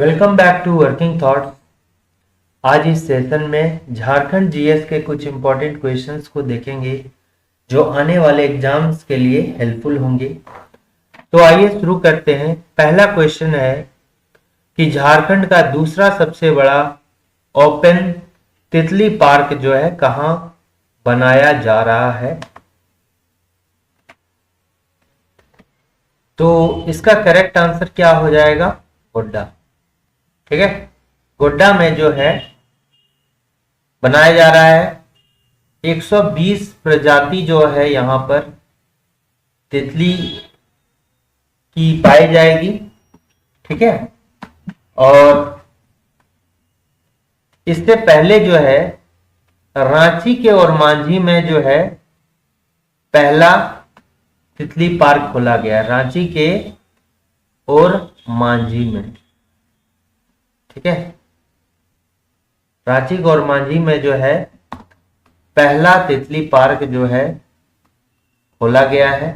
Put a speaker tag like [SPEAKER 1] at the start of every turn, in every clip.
[SPEAKER 1] Welcome back to working thoughts. आज इस session में झारखंड जीएस के कुछ इंपॉर्टेंट क्वेश्चंस को देखेंगे जो आने वाले एग्जाम्स के लिए हेल्पफुल होंगे। तो आइए शुरू करते हैं। पहला क्वेश्चन है कि झारखंड का दूसरा सबसे बड़ा ओपन तितली पार्क जो है कहाँ बनाया जा रहा है। तो इसका करेक्ट आंसर क्या हो जाएगा? गोड्डा। ठीक है, गोड्डा में जो है बनाया जा रहा है। 120 प्रजाति जो है यहां पर तितली की पाई जाएगी। ठीक है, और इससे पहले जो है रांची के और मांझी में जो है पहला तितली पार्क खोला गया, रांची के और मांझी में। ठीक है, रांची और मांझी में जो है पहला तितली पार्क जो है खोला गया है।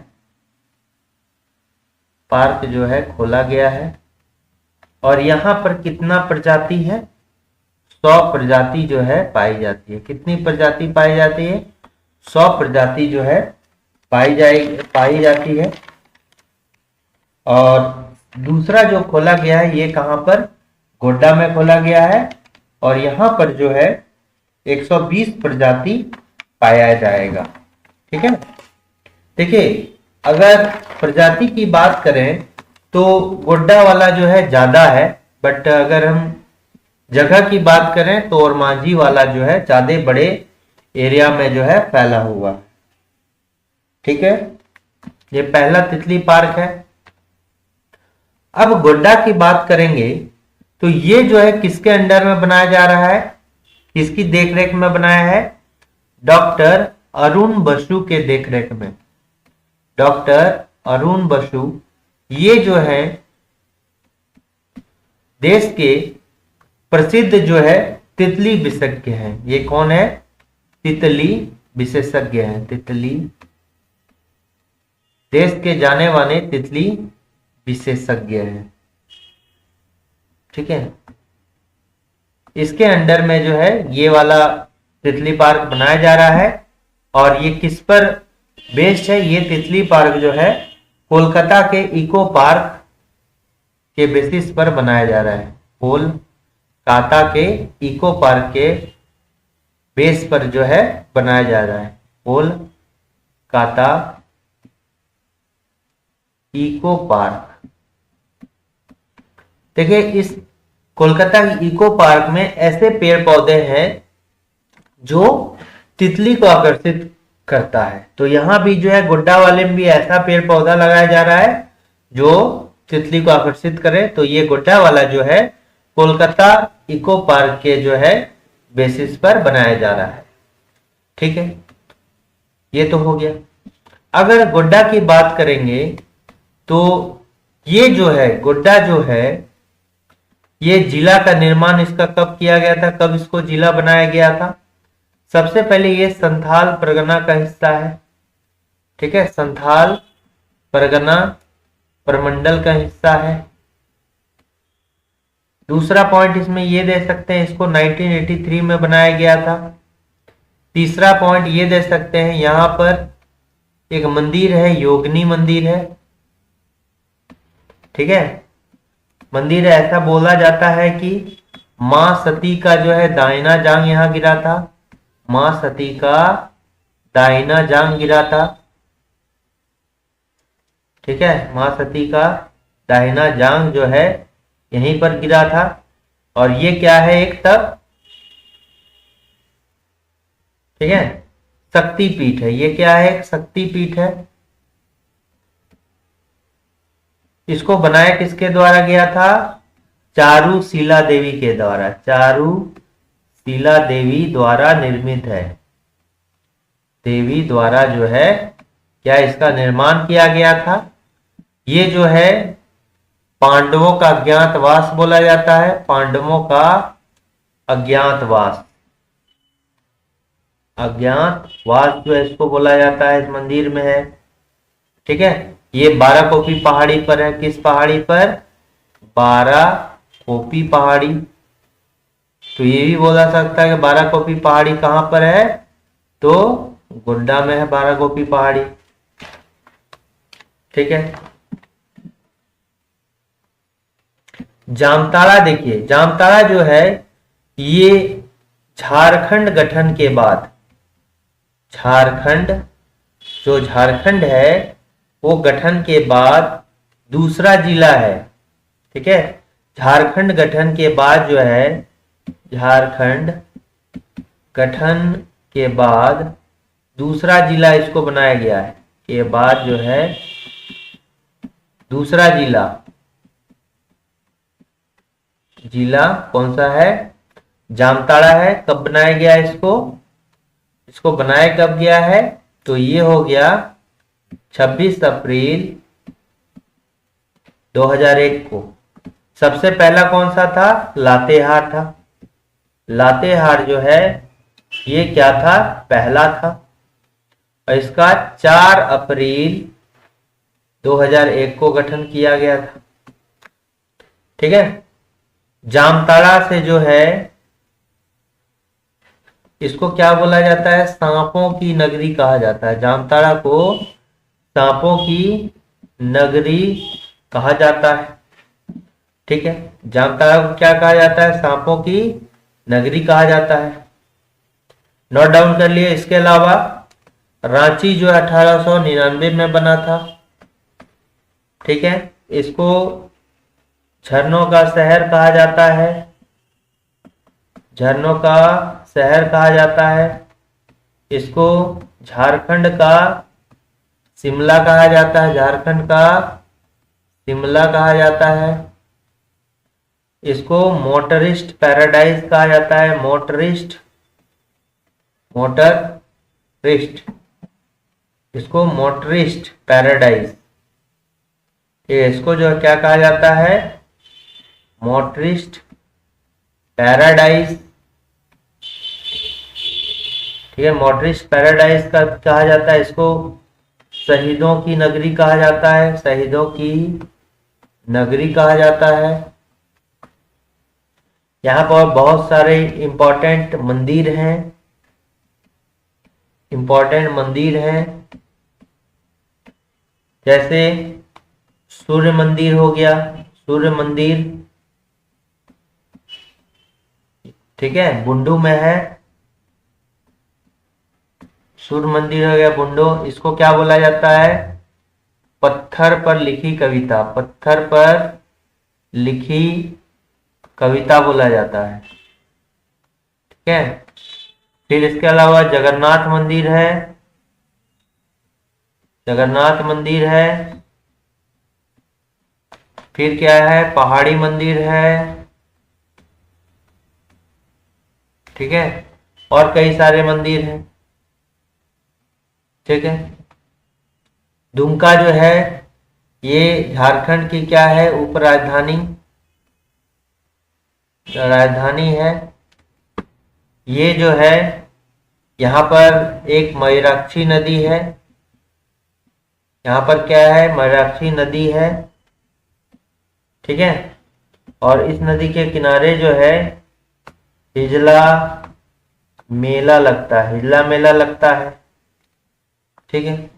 [SPEAKER 1] पार्क जो है खोला गया है और यहां पर कितना प्रजाति है? 100 प्रजाति जो है पाई जाती है। कितनी प्रजाति पाई जाती है? 100 प्रजाति जो है पाई जाती है। और दूसरा जो खोला गया है ये कहां पर? गोड्डा में खोला गया है और यहां पर जो है 120 प्रजाति पाया जाएगा। ठीक है, देखिए अगर प्रजाति की बात करें तो गोड्डा वाला जो है ज्यादा है, बट अगर हम जगह की बात करें तो और मांझी वाला जो है ज्यादा बड़े एरिया में जो है फैला हुआ है। ठीक है, ये पहला तितली पार्क है। अब गोड्डा की बात करेंगे तो ये जो है किसके अंडर में बनाया जा रहा है, किसकी देखरेख में बनाया है? डॉक्टर अरुण बसु के देखरेख में। डॉक्टर अरुण बसु ये जो है देश के प्रसिद्ध जो है तितली विशेषज्ञ हैं। ये कौन है? तितली विशेषज्ञ हैं। तितली, देश के जाने माने तितली विशेषज्ञ हैं। ठीक है, इसके अंडर में जो है ये वाला तितली पार्क बनाया जा रहा है और ये किस पर बेस्ड है? ये तितली पार्क जो है कोलकाता के इको पार्क के बेसिस पर बनाया जा रहा है। कोलकाता के इको पार्क के बेस पर जो है बनाया जा रहा है। Kolkata eco park. देखिए इस कोलकाता की इको पार्क में ऐसे पेड़ पौधे हैं जो तितली को आकर्षित करता है। तो यहां भी जो है गोड्डा वाले में भी ऐसा पेड़ पौधा लगाया जा रहा है जो तितली को आकर्षित करे। तो ये गोड्डा वाला जो है कोलकाता इको पार्क के जो है बेसिस पर बनाया जा रहा है। ठीक है, ये तो हो गया। अगर गोड्डा की बात करेंगे तो ये जो है गोड्डा जो है ये जिला का निर्माण इसका कब किया गया था? कब इसको जिला बनाया गया था? सबसे पहले ये संथाल परगना का हिस्सा है। ठीक है, संथाल परगना प्रमंडल का हिस्सा है। दूसरा पॉइंट इसमें ये दे सकते हैं, इसको 1983 में बनाया गया था। तीसरा पॉइंट ये दे सकते हैं, यहां पर एक मंदिर है, योगिनी मंदिर है। ठीक है, मंदिर ऐसा बोला जाता है कि मां सती का जो है दाहिना जांग यहां गिरा था। मां सती का दाहिना जांग गिरा था। ठीक है, मां सती का दाहिना जांग जो है यहीं पर गिरा था। और ये क्या है? एक तब, ठीक है, शक्तिपीठ है। ये क्या है? एक शक्तिपीठ है। इसको बनाया किसके द्वारा गया था? चारुशीला देवी के द्वारा। चारुशीला देवी द्वारा निर्मित है। देवी द्वारा जो है क्या इसका निर्माण किया गया था। ये जो है पांडवों का अज्ञातवास बोला जाता है। पांडवों का अज्ञातवास, अज्ञातवास जो है इसको बोला जाता है, इस मंदिर में है। ठीक है, ये 12 कोपी पहाड़ी पर है। किस पहाड़ी पर? 12 कोपी पहाड़ी। तो ये भी बोला सकता है कि बाराकोपी पहाड़ी कहाँ पर है, तो गोड्डा में है बाराकोपी पहाड़ी। ठीक है। जामताड़ा देखिए, जामताड़ा जो है ये झारखंड गठन के बाद, झारखंड जो झारखंड है वो गठन के बाद दूसरा जिला है। ठीक है। झारखंड गठन के बाद जो है, झारखंड गठन के बाद दूसरा जिला इसको बनाया गया है, के बाद जो है दूसरा जिला, जिला कौन सा है, जामताड़ा है। कब बनाया गया इसको, इसको बनाया कब गया है, तो ये हो गया 26 अप्रैल 2001 को। सबसे पहला कौन सा था, लातेहार था। लातेहार जो है ये क्या था, पहला था। और इसका 4 अप्रैल 2001 को गठन किया गया था। ठीक है। जामताड़ा से जो है इसको क्या बोला जाता है, सांपों की नगरी कहा जाता है। जामताड़ा को सांपों की नगरी कहा जाता है। ठीक है। जामताड़ा को क्या कहा जाता है, सांपों की नगरी कहा जाता है। नोट डाउन कर लिए। इसके अलावा रांची जो 1899 में बना था। ठीक है। इसको झरनों का शहर कहा जाता है, झरनों का शहर कहा जाता है। इसको झारखंड का शिमला कहा जाता है, झारखंड का शिमला कहा जाता है। इसको मोटरिस्ट पैराडाइज कहा जाता है, मोटरिस्ट, मोटरिस्ट, इसको मोटरिस्ट पैराडाइज। इसको जो क्या कहा जाता है, मोटरिस्ट पैराडाइज। ठीक है। मोटरिस्ट पैराडाइज का कहा जाता है। इसको शहीदों की नगरी कहा जाता है, शहीदों की नगरी कहा जाता है। यहाँ पर बहुत सारे इंपॉर्टेंट मंदिर हैं, इंपॉर्टेंट मंदिर हैं, जैसे सूर्य मंदिर हो गया, सूर्य मंदिर। ठीक है, बुंडू में है सूर्य मंदिर हो गया बुंडू। इसको क्या बोला जाता है, पत्थर पर लिखी कविता, पत्थर पर लिखी कविता बोला जाता है। ठीक है। फिर इसके अलावा जगन्नाथ मंदिर है, जगन्नाथ मंदिर है। फिर क्या है, पहाड़ी मंदिर है। ठीक है। और कई सारे मंदिर हैं। ठीक है। दुमका जो है ये झारखंड की क्या है, उप राजधानी, राजधानी है। ये जो है यहाँ पर एक मयूराक्षी नदी है, यहाँ पर क्या है, मयूराक्षी नदी है। ठीक है। और इस नदी के किनारे जो है हिजला मेला लगता है, हिजला मेला लगता है। ठीक है।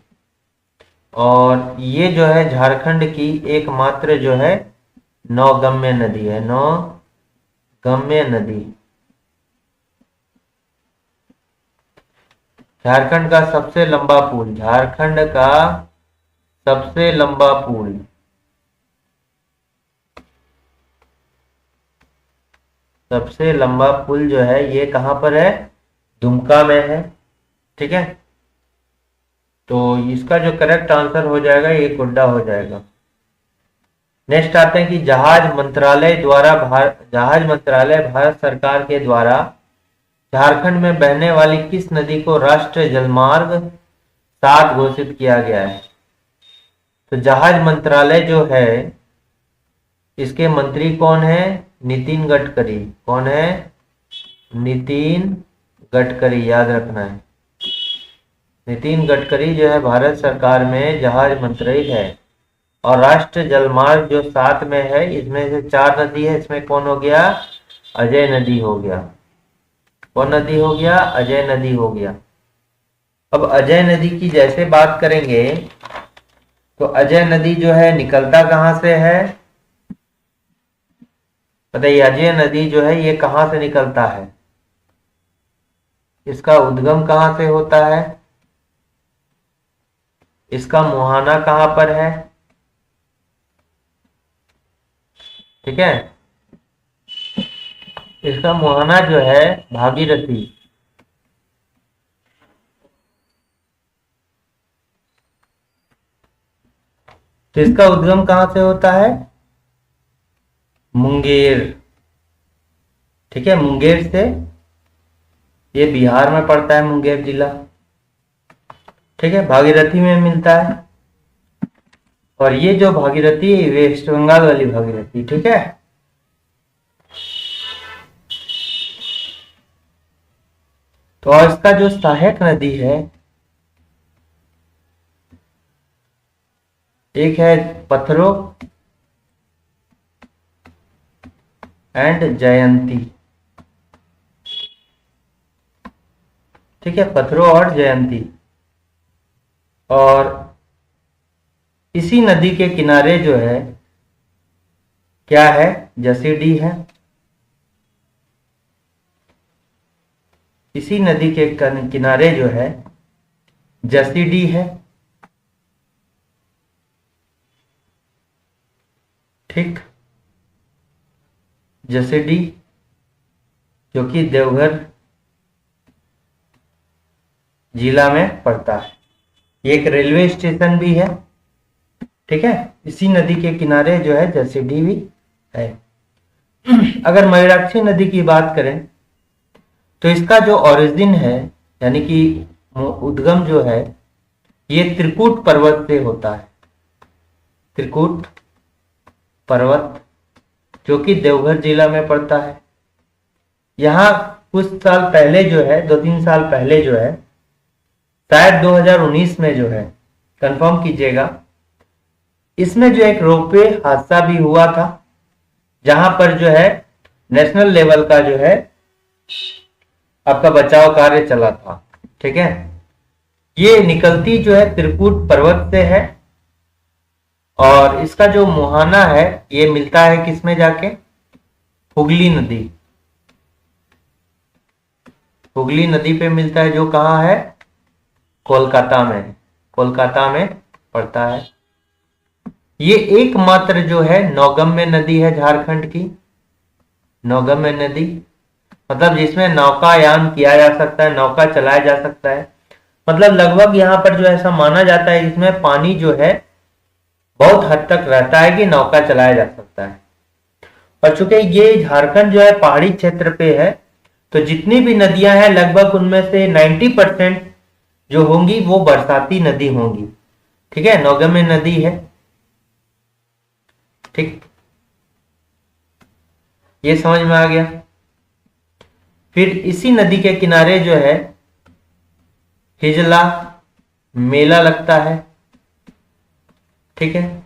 [SPEAKER 1] और ये जो है झारखंड की एकमात्र जो है नौगम्य नदी है, नौगम्य नदी। झारखंड का सबसे लंबा पुल, झारखंड का सबसे लंबा पुल, सबसे लंबा पुल जो है ये कहां पर है, दुमका में है। ठीक है। तो इसका जो करेक्ट आंसर हो जाएगा ये गोड्डा हो जाएगा। नेक्स्ट आते हैं कि जहाज मंत्रालय भारत सरकार के द्वारा झारखंड में बहने वाली किस नदी को राष्ट्रीय जलमार्ग 7 घोषित किया गया है। तो जहाज मंत्रालय जो है इसके मंत्री कौन है, नितिन गडकरी। कौन है, नितिन गडकरी, याद रखना है। नितिन गडकरी जो है भारत सरकार में जहाज मंत्री है। और राष्ट्रीय जलमार्ग जो 7 में है, इसमें से 4 नदी है, इसमें कौन हो गया? अजय नदी हो गया। कौन नदी हो गया? अजय नदी हो गया। अब अजय नदी की जैसे बात करेंगे तो अजय नदी जो है निकलता कहां से है? बताइए, अजय नदी जो है ये कहां से निकलता है? इसका उद्गम कहां से होता है? इसका मुहाना कहां पर है? ठीक है, इसका मुहाना जो है भागीरथी। तो इसका उद्गम कहां से होता है? मुंगेर। ठीक है, मुंगेर से, ये बिहार में पड़ता है मुंगेर जिला। ठीक है, भागीरथी में मिलता है। और ये जो भागीरथी वेस्ट बंगाल वाली भागीरथी। ठीक है, तो और इसका जो सहायक नदी है, एक है पथरो एंड जयंती। ठीक है, पथरो और जयंती। और इसी नदी के किनारे जो है क्या है? जसीडीह है। इसी नदी के किनारे जो है जसीडीह है। ठीक, जसीडीह जो कि देवघर जिला में पड़ता है। ये एक रेलवे स्टेशन भी है। ठीक है, इसी नदी के किनारे जो है जसीडीह भी है। अगर मयूराक्षी नदी की बात करें तो इसका जो ओरिजिन है, यानी कि उद्गम जो है, ये त्रिकूट पर्वत से होता है। त्रिकूट पर्वत जो कि देवघर जिला में पड़ता है। यहाँ कुछ साल पहले जो है, 2-3 साल पहले जो है, शायद 2019 में जो है, कंफर्म कीजिएगा, इसमें जो एक रोपवे हादसा भी हुआ था, जहां पर जो है नेशनल लेवल का जो है आपका बचाव कार्य चला था। ठीक है, ये निकलती जो है त्रिकूट पर्वत से है। और इसका जो मुहाना है ये मिलता है किसमें जाके? हुगली नदी। हुगली नदी पे मिलता है, जो कहाँ है? कोलकाता में। कोलकाता में पड़ता है। ये एकमात्र जो है नौगम्य नदी है झारखंड की। नौगम्य नदी मतलब जिसमें नौकायान किया जा सकता है, नौका चलाया जा सकता है। मतलब लगभग यहाँ पर जो ऐसा माना जाता है, इसमें पानी जो है बहुत हद तक रहता है कि नौका चलाया जा सकता है। और चूंकि ये झारखंड जो है पहाड़ी क्षेत्र पे है, तो जितनी भी नदियां हैं लगभग उनमें से 90% जो होंगी वो बरसाती नदी होंगी। ठीक है, नौगम्य नदी है। ठीक, ये समझ में आ गया। फिर इसी नदी के किनारे जो है हिजला मेला लगता है। ठीक है,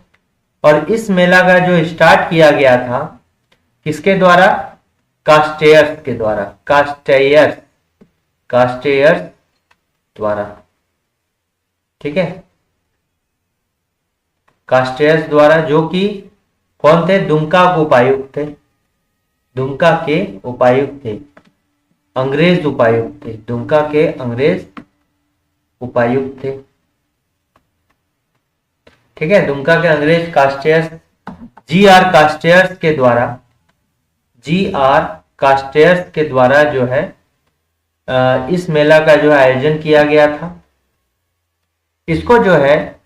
[SPEAKER 1] और इस मेला का जो स्टार्ट किया गया था किसके द्वारा? कास्टेयर्स के द्वारा। कास्टेयर्स द्वारा। ठीक है, कास्टेयर्स द्वारा, जो कि कौन थे? दुमका के उपायुक्त थे। दुमका के उपायुक्त थे, अंग्रेज उपायुक्त थे। दुमका के अंग्रेज उपायुक्त थे। ठीक है, दुमका के अंग्रेज कास्टेयर्स, GR कास्टेयर्स के द्वारा, GR कास्टेयर्स के द्वारा जो है इस मेला का जो आयोजन किया गया था। इसको जो है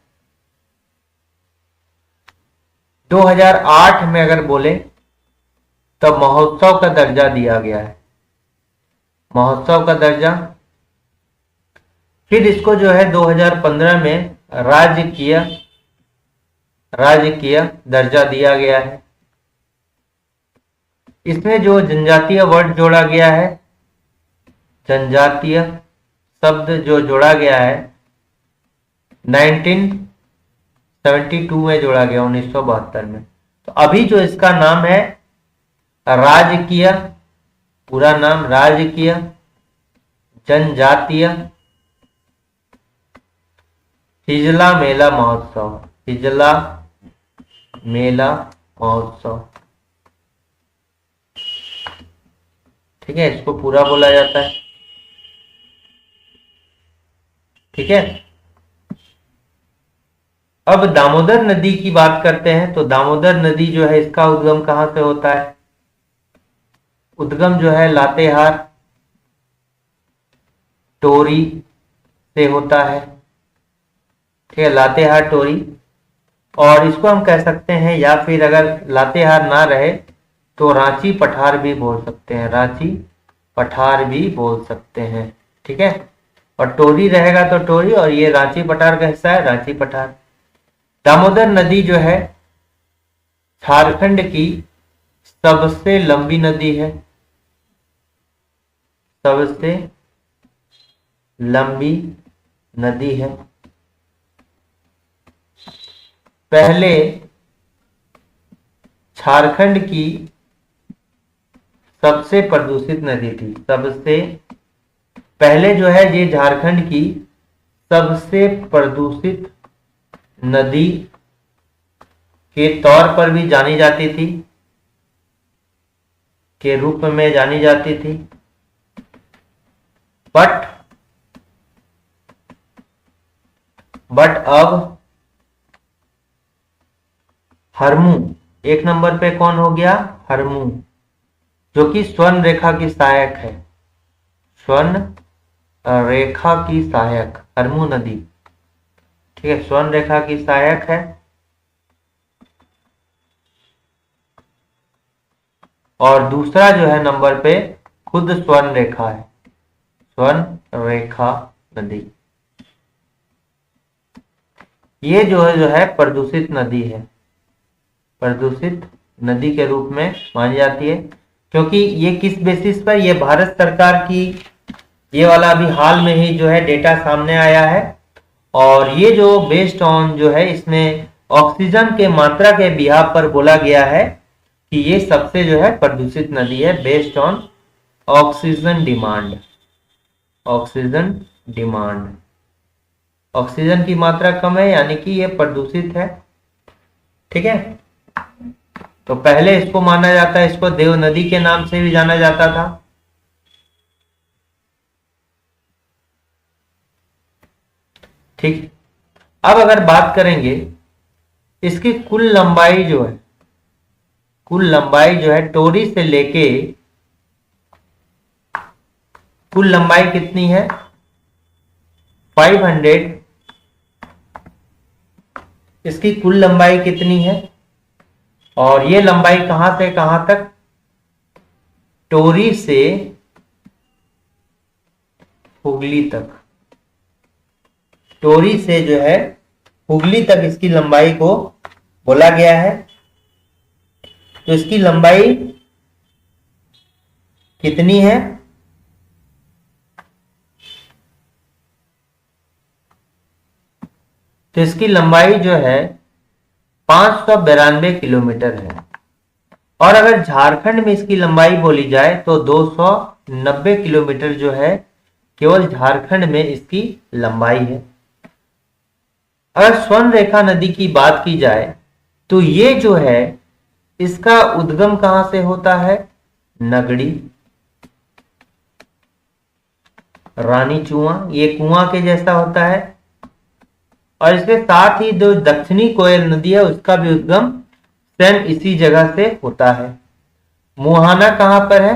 [SPEAKER 1] 2008 में अगर बोले तो महोत्सव का दर्जा दिया गया है। महोत्सव का दर्जा। फिर इसको जो है 2015 में राजकीय दर्जा दिया गया है। इसमें जो जनजातीय वर्ड जोड़ा गया है, जनजातीय शब्द जो जोड़ा गया है 72 में जोड़ा गया 1972 में। तो अभी जो इसका नाम है राजकीय, पूरा नाम राजकीय जनजातीय हिजला मेला महोत्सव, हिजला मेला महोत्सव, ठीक है, इसको पूरा बोला जाता है। ठीक है, अब दामोदर नदी की बात करते हैं। तो दामोदर नदी जो है इसका उद्गम कहां से होता है? उद्गम जो है लातेहार टोरी से होता है। ठीक है, लातेहार टोरी, और इसको हम कह सकते हैं, या फिर अगर लातेहार ना रहे तो रांची पठार भी बोल सकते हैं, रांची पठार भी बोल सकते हैं। ठीक है, और टोरी रहेगा तो टोरी, और ये रांची पठार का हिस्सा है, रांची पठार। दामोदर नदी जो है झारखंड की सबसे लंबी नदी है, सबसे लंबी नदी है। पहले झारखंड की सबसे प्रदूषित नदी थी, सबसे पहले जो है ये झारखंड की सबसे प्रदूषित नदी के तौर पर भी जानी जाती थी, के रूप में जानी जाती थी। बट अब हरमू एक नंबर पे कौन हो गया? हरमू, जो कि स्वर्ण रेखा की सहायक है, स्वर्ण रेखा की सहायक हरमू नदी। ठीक है, स्वर्ण रेखा की सहायक है। और दूसरा जो है नंबर पे खुद स्वर्ण रेखा है, स्वर्ण रेखा नदी। ये जो है प्रदूषित नदी है, प्रदूषित नदी के रूप में मानी जाती है। क्योंकि ये किस बेसिस पर? ये भारत सरकार की, ये वाला अभी हाल में ही जो है डेटा सामने आया है, और ये जो बेस्ड ऑन जो है इसमें ऑक्सीजन के मात्रा के बिहाफ पर बोला गया है कि ये सबसे जो है प्रदूषित नदी है, based on oxygen demand. Oxygen demand, oxygen की मात्रा कम है यानी कि ये प्रदूषित है। ठीक है, तो पहले इसको माना जाता है, इसको देव नदी के नाम से भी जाना जाता था। ठीक, अब अगर बात करेंगे इसकी कुल लंबाई जो है, कुल लंबाई जो है टोरी से लेके, कुल लंबाई कितनी है? 500, इसकी कुल लंबाई कितनी है? और ये लंबाई कहां से कहां तक? टोरी से हुगली तक, टोरी से जो है हुगली तक इसकी लंबाई को बोला गया है। तो इसकी लंबाई कितनी है? तो इसकी लंबाई जो है 592 किलोमीटर है। और अगर झारखंड में इसकी लंबाई बोली जाए तो 290 किलोमीटर जो है केवल झारखंड में इसकी लंबाई है। अगर स्वर्ण रेखा नदी की बात की जाए तो ये जो है इसका उद्गम कहां से होता है? नगड़ी, रानी चुआ, ये कुआं के जैसा होता है। और इसके साथ ही जो दक्षिणी कोयल नदी है उसका भी उद्गम सेम इसी जगह से होता है। मुहाना कहां पर है?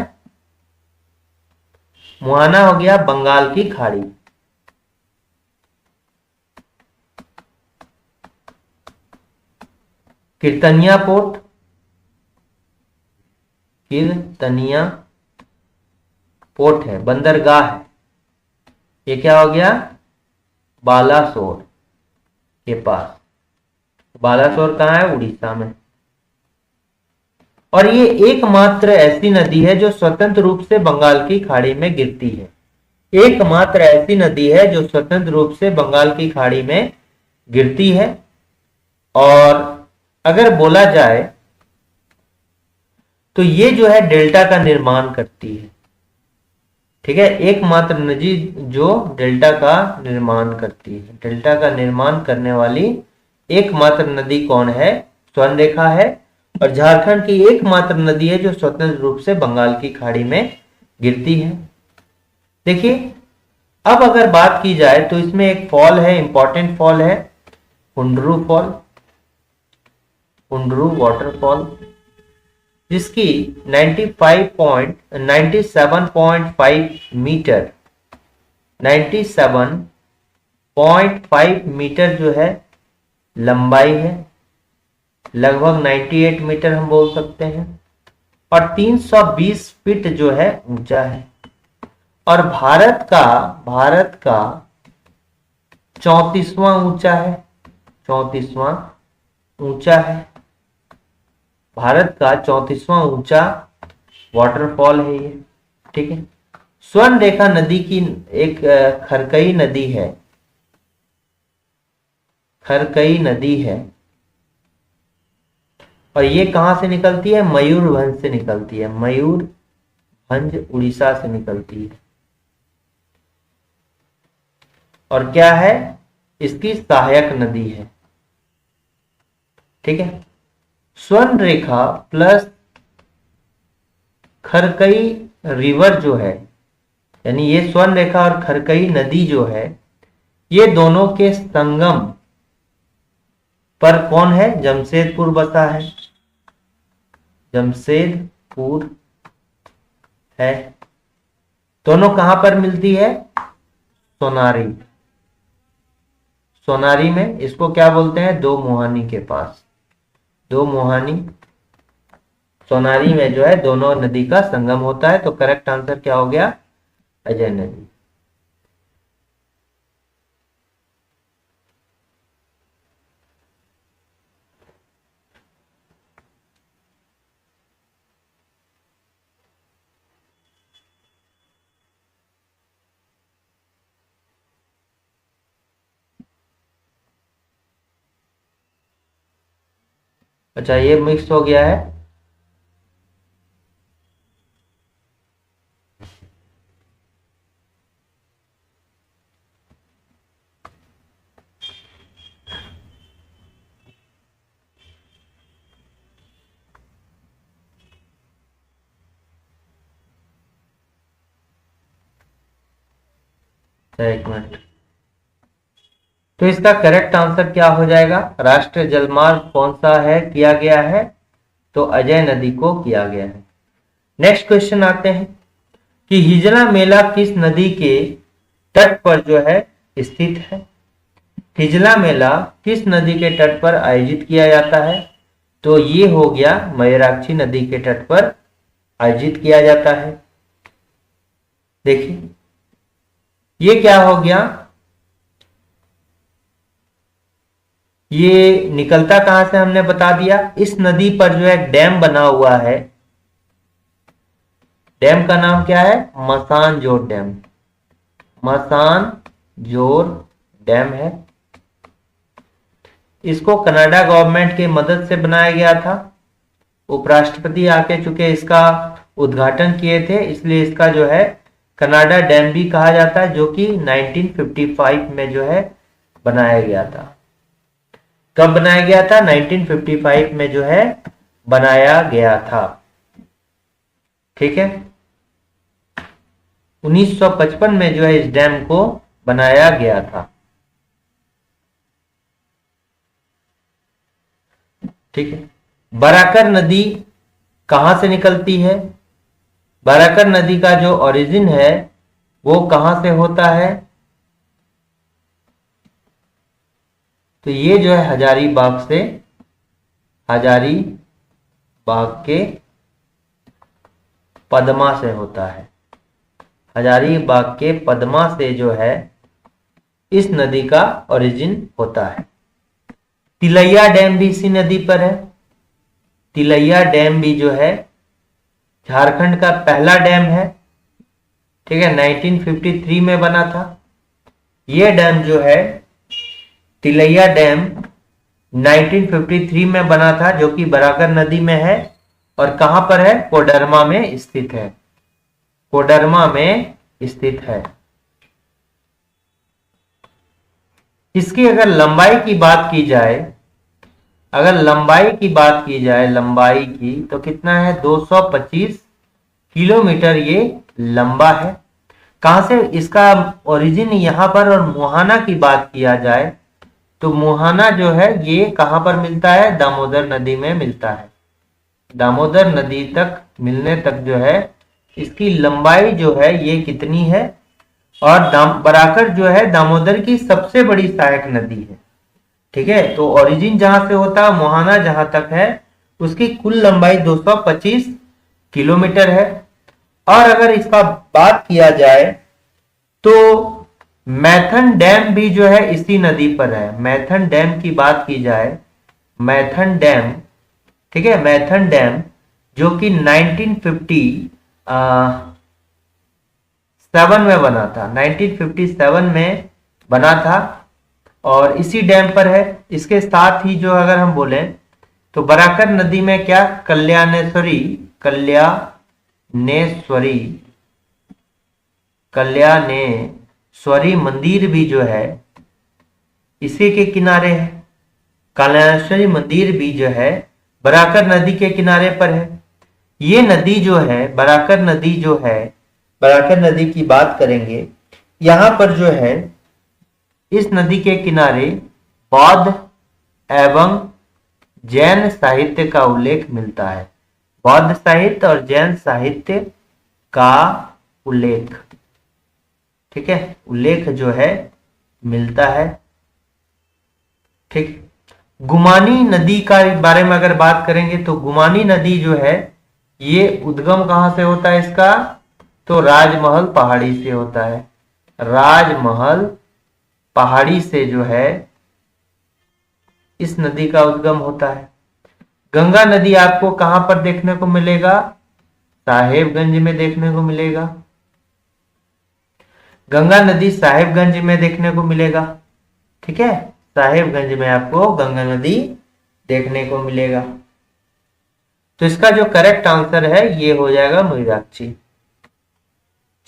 [SPEAKER 1] मुहाना हो गया बंगाल की खाड़ी। कीर्तनिया पोर्ट, कीर्तनिया पोर्ट है, बंदरगाह है। ये क्या हो गया? बालासोर के पास। बालासोर कहाँ है? उड़ीसा में। और ये एकमात्र ऐसी नदी है जो स्वतंत्र रूप से बंगाल की खाड़ी में गिरती है। एकमात्र ऐसी नदी है जो स्वतंत्र रूप से बंगाल की खाड़ी में गिरती है। और अगर बोला जाए तो ये जो है डेल्टा का निर्माण करती है। ठीक है, एकमात्र नदी जो डेल्टा का निर्माण करती है। डेल्टा का निर्माण करने वाली एकमात्र नदी कौन है? स्वर्ण रेखा है। और झारखंड की एकमात्र नदी है जो स्वतंत्र रूप से बंगाल की खाड़ी में गिरती है। देखिए, अब अगर बात की जाए तो इसमें एक फॉल है, इंपॉर्टेंट फॉल है, हुंडरू फॉल, हुंडरू वाटरफॉल, जिसकी 97.5 मीटर 97.5 मीटर जो है लंबाई है, लगभग 98 मीटर हम बोल सकते हैं, और 320 फीट जो है ऊंचा है। और भारत का 34वां ऊंचा है, 34वां ऊंचा है। भारत का 34वां ऊंचा वाटरफॉल है ये। ठीक है, स्वर्ण रेखा नदी की एक खरकई नदी है, खरकई नदी है, और ये कहां से निकलती है? मयूरभंज से निकलती है, मयूरभंज उड़ीसा से निकलती है। और क्या है? इसकी सहायक नदी है। ठीक है, स्वर्ण रेखा प्लस खरकई रिवर जो है, यानी ये स्वर्ण रेखा और खरकई नदी जो है, ये दोनों के संगम पर कौन है? जमशेदपुर बसा है, जमशेदपुर है। दोनों कहां पर मिलती है? सोनारी, सोनारी में। इसको क्या बोलते हैं? दो मुहानी के पास, दो मुहानी, सोनारी में जो है दोनों नदी का संगम होता है। तो करेक्ट आंसर क्या हो गया? अजय नदी। अच्छा, ये मिक्स हो गया है। एक मिनट, तो इसका करेक्ट आंसर क्या हो जाएगा? राष्ट्रीय जलमार्ग कौन सा है किया गया है? तो अजय नदी को किया गया है। नेक्स्ट क्वेश्चन आते हैं कि हिजला मेला किस नदी के तट पर जो है स्थित है? हिजला मेला किस नदी के तट पर आयोजित किया जाता है? तो ये हो गया मयूराक्षी नदी के तट पर आयोजित किया जाता है। देखिए, ये क्या हो गया? ये निकलता कहां से हमने बता दिया। इस नदी पर जो है डैम बना हुआ है। डैम का नाम क्या है? मसानजोर डैम, मसानजोर डैम है। इसको कनाडा गवर्नमेंट की मदद से बनाया गया था। उपराष्ट्रपति आके चुके इसका उद्घाटन किए थे, इसलिए इसका जो है कनाडा डैम भी कहा जाता है, जो कि 1955 में जो है बनाया गया था। कब बनाया गया था? 1955 में जो है बनाया गया था। ठीक है, 1955 में जो है इस डैम को बनाया गया था। ठीक है, बराकर नदी कहां से निकलती है? बराकर नदी का जो ओरिजिन है वो कहां से होता है? तो ये जो है हजारीबाग से, हजारीबाग के पद्मा से होता है। हजारीबाग के पद्मा से जो है इस नदी का ओरिजिन होता है। तिलैया डैम भी इसी नदी पर है। तिलैया डैम भी जो है झारखंड का पहला डैम है। ठीक है, 1953 में बना था। यह डैम जो है तिलैया डैम 1953 में बना था, जो कि बराकर नदी में है और कहां पर है, कोडरमा में स्थित है, कोडरमा में स्थित है। इसकी अगर लंबाई की बात की जाए, अगर लंबाई की बात की जाए, लंबाई की, तो कितना है, 225 किलोमीटर ये लंबा है। कहां से इसका ओरिजिन यहां पर, और मुहाना की बात किया जाए तो मुहाना जो है ये कहां पर मिलता है, दामोदर नदी में मिलता है। दामोदर नदी तक मिलने तक जो है इसकी लंबाई जो है ये कितनी है, और बराकर जो है दामोदर की सबसे बड़ी सहायक नदी है। ठीक है, तो ओरिजिन जहां से होता है, मुहाना जहां तक है, उसकी कुल लंबाई 225 किलोमीटर है। और अगर इसका बात किया जाए तो मैथन डैम भी जो है इसी नदी पर है। मैथन डैम की बात की जाए, मैथन डैम, ठीक है, मैथन डैम जो कि 1957 में बना था, 1957 में बना था और इसी डैम पर है। इसके साथ ही जो अगर हम बोलें तो बराकर नदी में क्या, कल्याणेश्वरी, कल्याणेश्वरी मंदिर भी जो है इसी के किनारे है। कल्याणेश्वरी मंदिर भी जो है बराकर नदी के किनारे पर है। ये नदी जो है, बराकर नदी जो है, बराकर नदी की बात करेंगे, यहां पर जो है इस नदी के किनारे बौद्ध एवं जैन साहित्य का उल्लेख मिलता है। बौद्ध साहित्य और जैन साहित्य का उल्लेख, ठीक है, उल्लेख जो है मिलता है। ठीक, गुमानी नदी का बारे में अगर बात करेंगे तो गुमानी नदी जो है ये उद्गम कहां से होता है इसका, तो राजमहल पहाड़ी से होता है। राजमहल पहाड़ी से जो है इस नदी का उद्गम होता है। गंगा नदी आपको कहां पर देखने को मिलेगा, साहेबगंज में देखने को मिलेगा। गंगा नदी साहेबगंज में देखने को मिलेगा। ठीक है, साहेबगंज में आपको गंगा नदी देखने को मिलेगा। तो इसका जो करेक्ट आंसर है ये हो जाएगा Mayurakshi.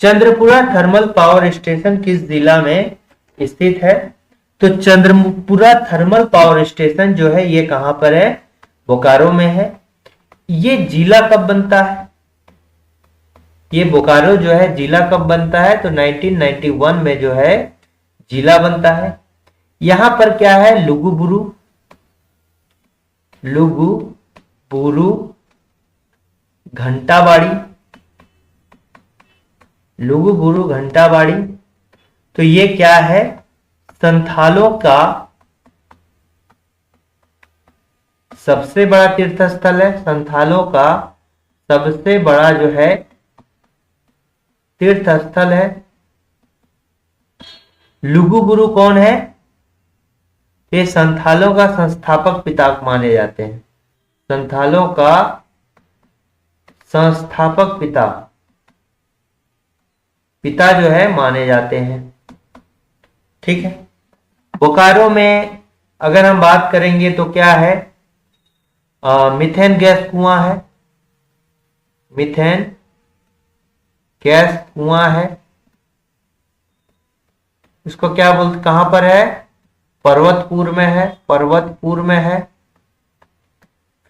[SPEAKER 1] Chandrapura thermal power station किस जिला में स्थित है, तो चंद्रपुरा थर्मल पावर स्टेशन जो है ये कहां पर है, बोकारो में है। ये जिला कब बनता है, ये बोकारो जो है जिला कब बनता है, तो 1991 में जो है जिला बनता है। यहां पर क्या है, लुगुबुरु, लुगुबुरु घंटाबाड़ी, लुगुबुरु घंटाबाड़ी। तो ये क्या है, संथालों का सबसे बड़ा तीर्थ स्थल है। संथालों का सबसे बड़ा जो है तीर्थ स्थल है। लुगुबुरु कौन है, ये संथालों का संस्थापक पिता माने जाते हैं। संथालों का संस्थापक पिता जो है माने जाते हैं। ठीक है, बोकारो में अगर हम बात करेंगे तो क्या है, मिथेन गैस कुआं है, मिथेन गैस कुआं है। इसको क्या बोलते, कहां पर है, पर्वतपुर में है, पर्वतपुर में है।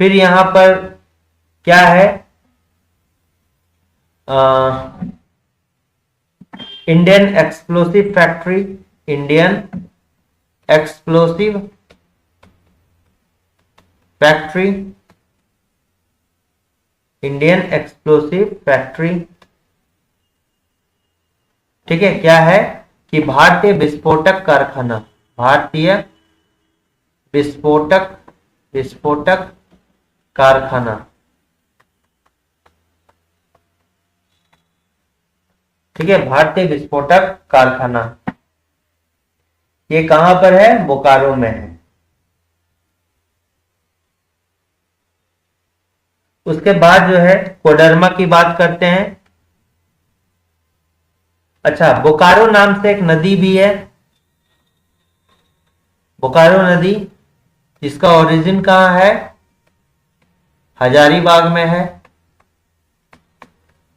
[SPEAKER 1] फिर यहां पर क्या है, Indian explosive factory, Indian explosive factory, Indian explosive factory. ठीक है, क्या है कि भारतीय विस्फोटक कारखाना, भारतीय विस्फोटक कारखाना। ठीक है, भारतीय विस्फोटक कारखाना ये कहां पर है, बोकारो में है। उसके बाद जो है कोडरमा की बात करते हैं। अच्छा, बोकारो नाम से एक नदी भी है, बोकारो नदी। इसका ओरिजिन कहाँ है? हजारीबाग में है।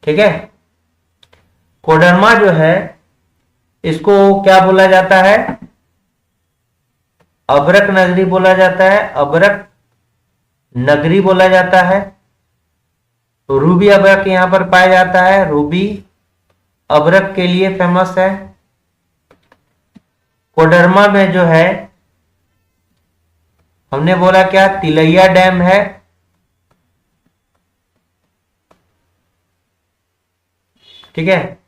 [SPEAKER 1] ठीक है। कोडरमा जो है इसको क्या बोला जाता है? अभ्रक नगरी बोला जाता है, अभ्रक नगरी बोला जाता है। तो रूबी अभ्रक यहां पर पाया जाता है, रूबी अभ्रक के लिए फेमस है। कोडरमा में जो है हमने बोला क्या? तिलैया डैम है। ठीक है,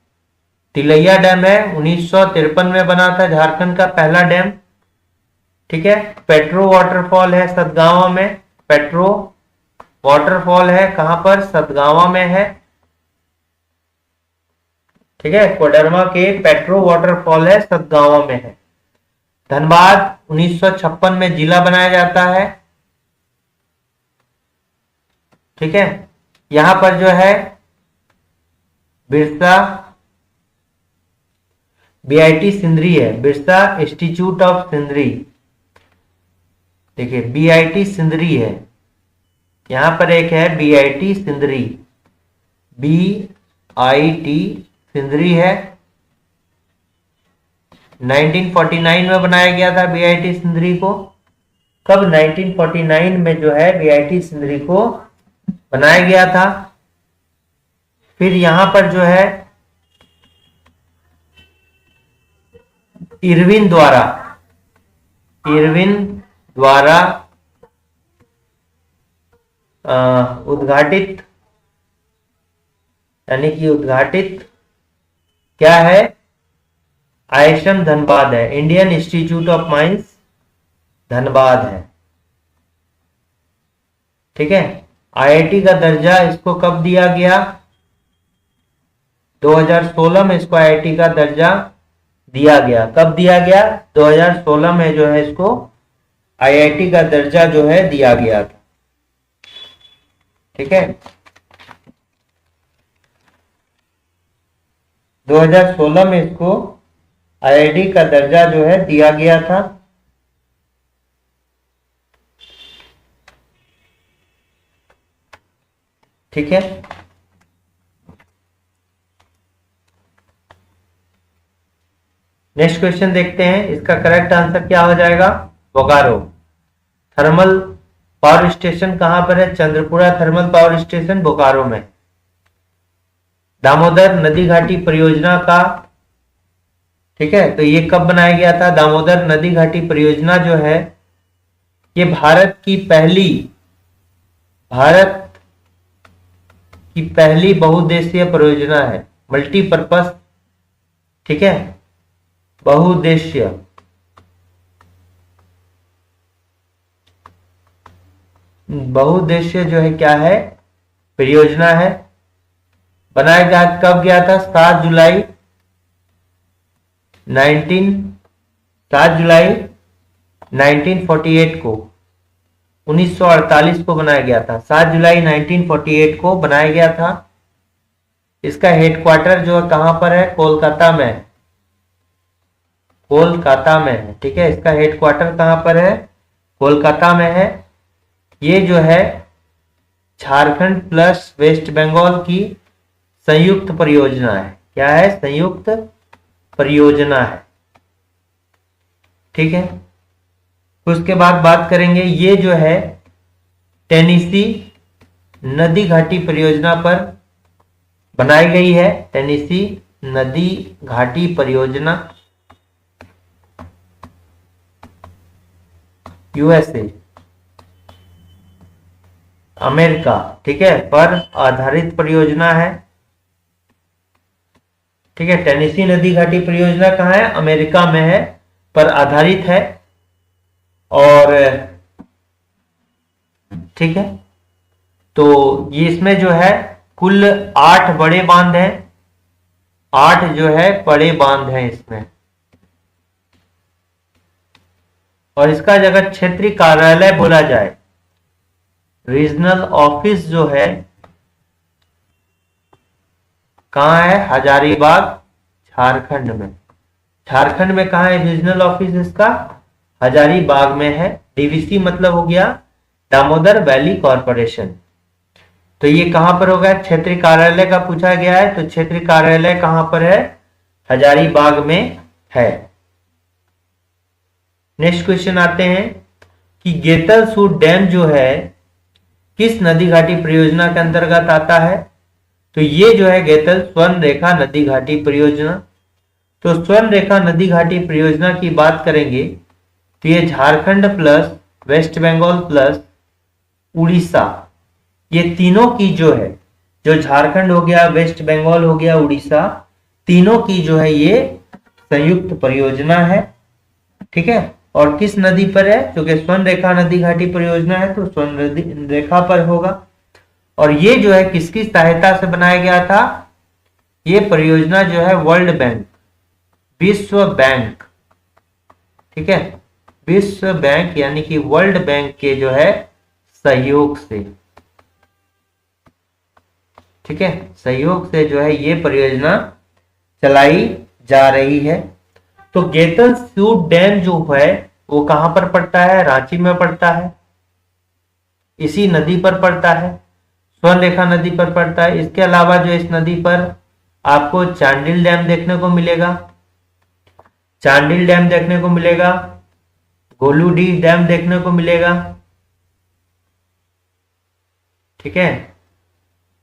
[SPEAKER 1] तिलैया डैम है, 1953 में बना था, झारखंड का पहला डैम। ठीक है। पेट्रो वाटरफॉल है सतगावा में, पेट्रो वाटरफॉल है कहां पर? सतगावा में है। ठीक है, कोडरमा के पेट्रो वाटरफॉल है सतगावा में है। धनबाद 1956 में जिला बनाया जाता है। ठीक है, यहां पर जो है बिरसा बीआईटी सिंदरी है, बिरसा इंस्टीट्यूट ऑफ सिंदरी। देखिए बीआईटी सिंदरी है, यहां पर एक है बीआईटी सिंदरी, बीआईटी सिंदरी है। 1949 में बनाया गया था बीआईटी सिंदरी को। कब? 1949 में जो है बीआईटी सिंदरी को बनाया गया था। फिर यहां पर जो है इरविन द्वारा उद्घाटित, यानी कि उद्घाटित क्या है? आईएसएम धनबाद है, Indian institute of mines Dhanbad है। ठीक है, आईआईटी का दर्जा इसको कब दिया गया? 2016 में इसको आईआईटी का दर्जा दिया गया। कब दिया गया? 2016 में जो है इसको आईआईटी का दर्जा जो है दिया गया था। ठीक है, 2016 में इसको आईआईटी का दर्जा जो है दिया गया था। ठीक है, नेक्स्ट क्वेश्चन देखते हैं, इसका करेक्ट आंसर क्या हो जाएगा? बोकारो। थर्मल पावर स्टेशन कहां पर है? Chandrapura thermal power station Bokaro में। दामोदर नदी घाटी परियोजना का, ठीक है, तो ये कब बनाया गया था? दामोदर नदी घाटी परियोजना जो है ये भारत की पहली बहुउद्देशीय परियोजना है, मल्टीपर्पस। ठीक है, बहुउद्देशीय जो है क्या है? परियोजना है। बनाया गया कब गया था? 7 जुलाई 1948 को, 1948 को बनाया गया था। 7 जुलाई 1948 को बनाया गया था। इसका हेडक्वार्टर जो है कहां पर है? कोलकाता में, कोलकाता में है। ठीक है, इसका हेडक्वार्टर कहां पर है? कोलकाता में है। ये जो है झारखंड प्लस वेस्ट बंगाल की संयुक्त परियोजना है। क्या है? संयुक्त परियोजना है। ठीक है, उसके बाद बात करेंगे, ये जो है टेनेसी नदी घाटी परियोजना पर बनाई गई है। टेनेसी नदी घाटी परियोजना, यूएसए, अमेरिका। ठीक है, पर आधारित परियोजना है। ठीक है, टेनेसी नदी घाटी परियोजना कहाँ है? अमेरिका में है, पर आधारित है। और ठीक है, तो ये इसमें जो है कुल 8 बड़े बांध हैं, 8 जो है बड़े बांध हैं इसमें। और इसका अगर क्षेत्रीय कार्यालय बोला जाए, रीजनल ऑफिस जो है कहाँ है? हजारीबाग, झारखंड में। झारखंड में कहाँ है रीजनल ऑफिस इसका? हजारीबाग में है। डीवीसी मतलब हो गया दामोदर वैली कॉरपोरेशन। तो ये कहां पर होगा? क्षेत्रीय कार्यालय का पूछा गया है, तो क्षेत्रीय कार्यालय कहां पर है? हजारीबाग में है। नेक्स्ट क्वेश्चन आते हैं कि गेतल सूद डैम जो है किस नदी घाटी परियोजना के अंतर्गत आता है? तो ये जो है गेतल स्वर्ण रेखा नदी घाटी परियोजना। तो स्वर्ण रेखा नदी घाटी परियोजना की बात करेंगे तो ये झारखंड प्लस वेस्ट बंगाल प्लस उड़ीसा, ये तीनों की जो है, जो झारखंड हो गया, वेस्ट बंगाल हो गया, उड़ीसा, तीनों की जो है ये संयुक्त परियोजना है। ठीक है, और किस नदी पर है? क्योंकि स्वर्ण रेखा नदी घाटी परियोजना है तो स्वर्ण रेखा पर होगा। और ये जो है किसकी सहायता से बनाया गया था? ये परियोजना जो है वर्ल्ड बैंक, विश्व बैंक, ठीक है, विश्व बैंक यानी कि वर्ल्ड बैंक के जो है सहयोग से, ठीक है, सहयोग से जो है ये परियोजना चलाई जा रही है। तो गेतल सूद डैम जो है वो कहां पर पड़ता है? रांची में पड़ता है, इसी नदी पर पड़ता है, स्वर्ण रेखा नदी पर पड़ता है। इसके अलावा जो इस नदी पर आपको चांडिल डैम देखने को मिलेगा, चांडिल डैम देखने को मिलेगा, गोलूडी डैम देखने को मिलेगा, ठीक है,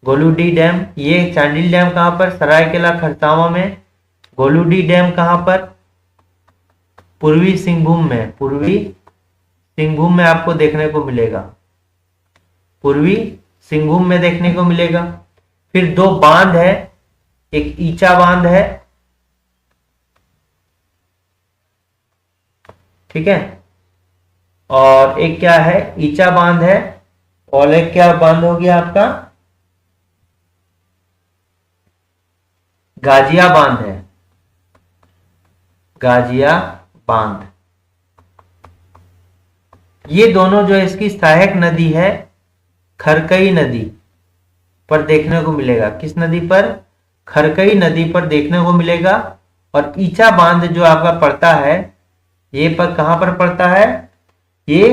[SPEAKER 1] गोलूडी डैम। ये चांडिल डैम कहां पर? सरायकेला खरसावां में। गोलूडी डैम कहां पर? पूर्वी सिंहभूम में, पूर्वी सिंहभूम में आपको देखने को मिलेगा, पूर्वी सिंहभूम में देखने को मिलेगा। फिर दो बांध है, एक ईचा बांध है, ठीक है, और एक क्या है? ईचा बांध है, और एक क्या बांध हो गया आपका? गाजिया बांध है, गाजिया बांध। ये दोनों जो इसकी सहायक नदी है खरकई नदी पर देखने को मिलेगा। किस नदी पर? खरकई नदी पर देखने को मिलेगा। और ईचा बांध जो आपका पड़ता है ये पर कहां पर पड़ता है? ये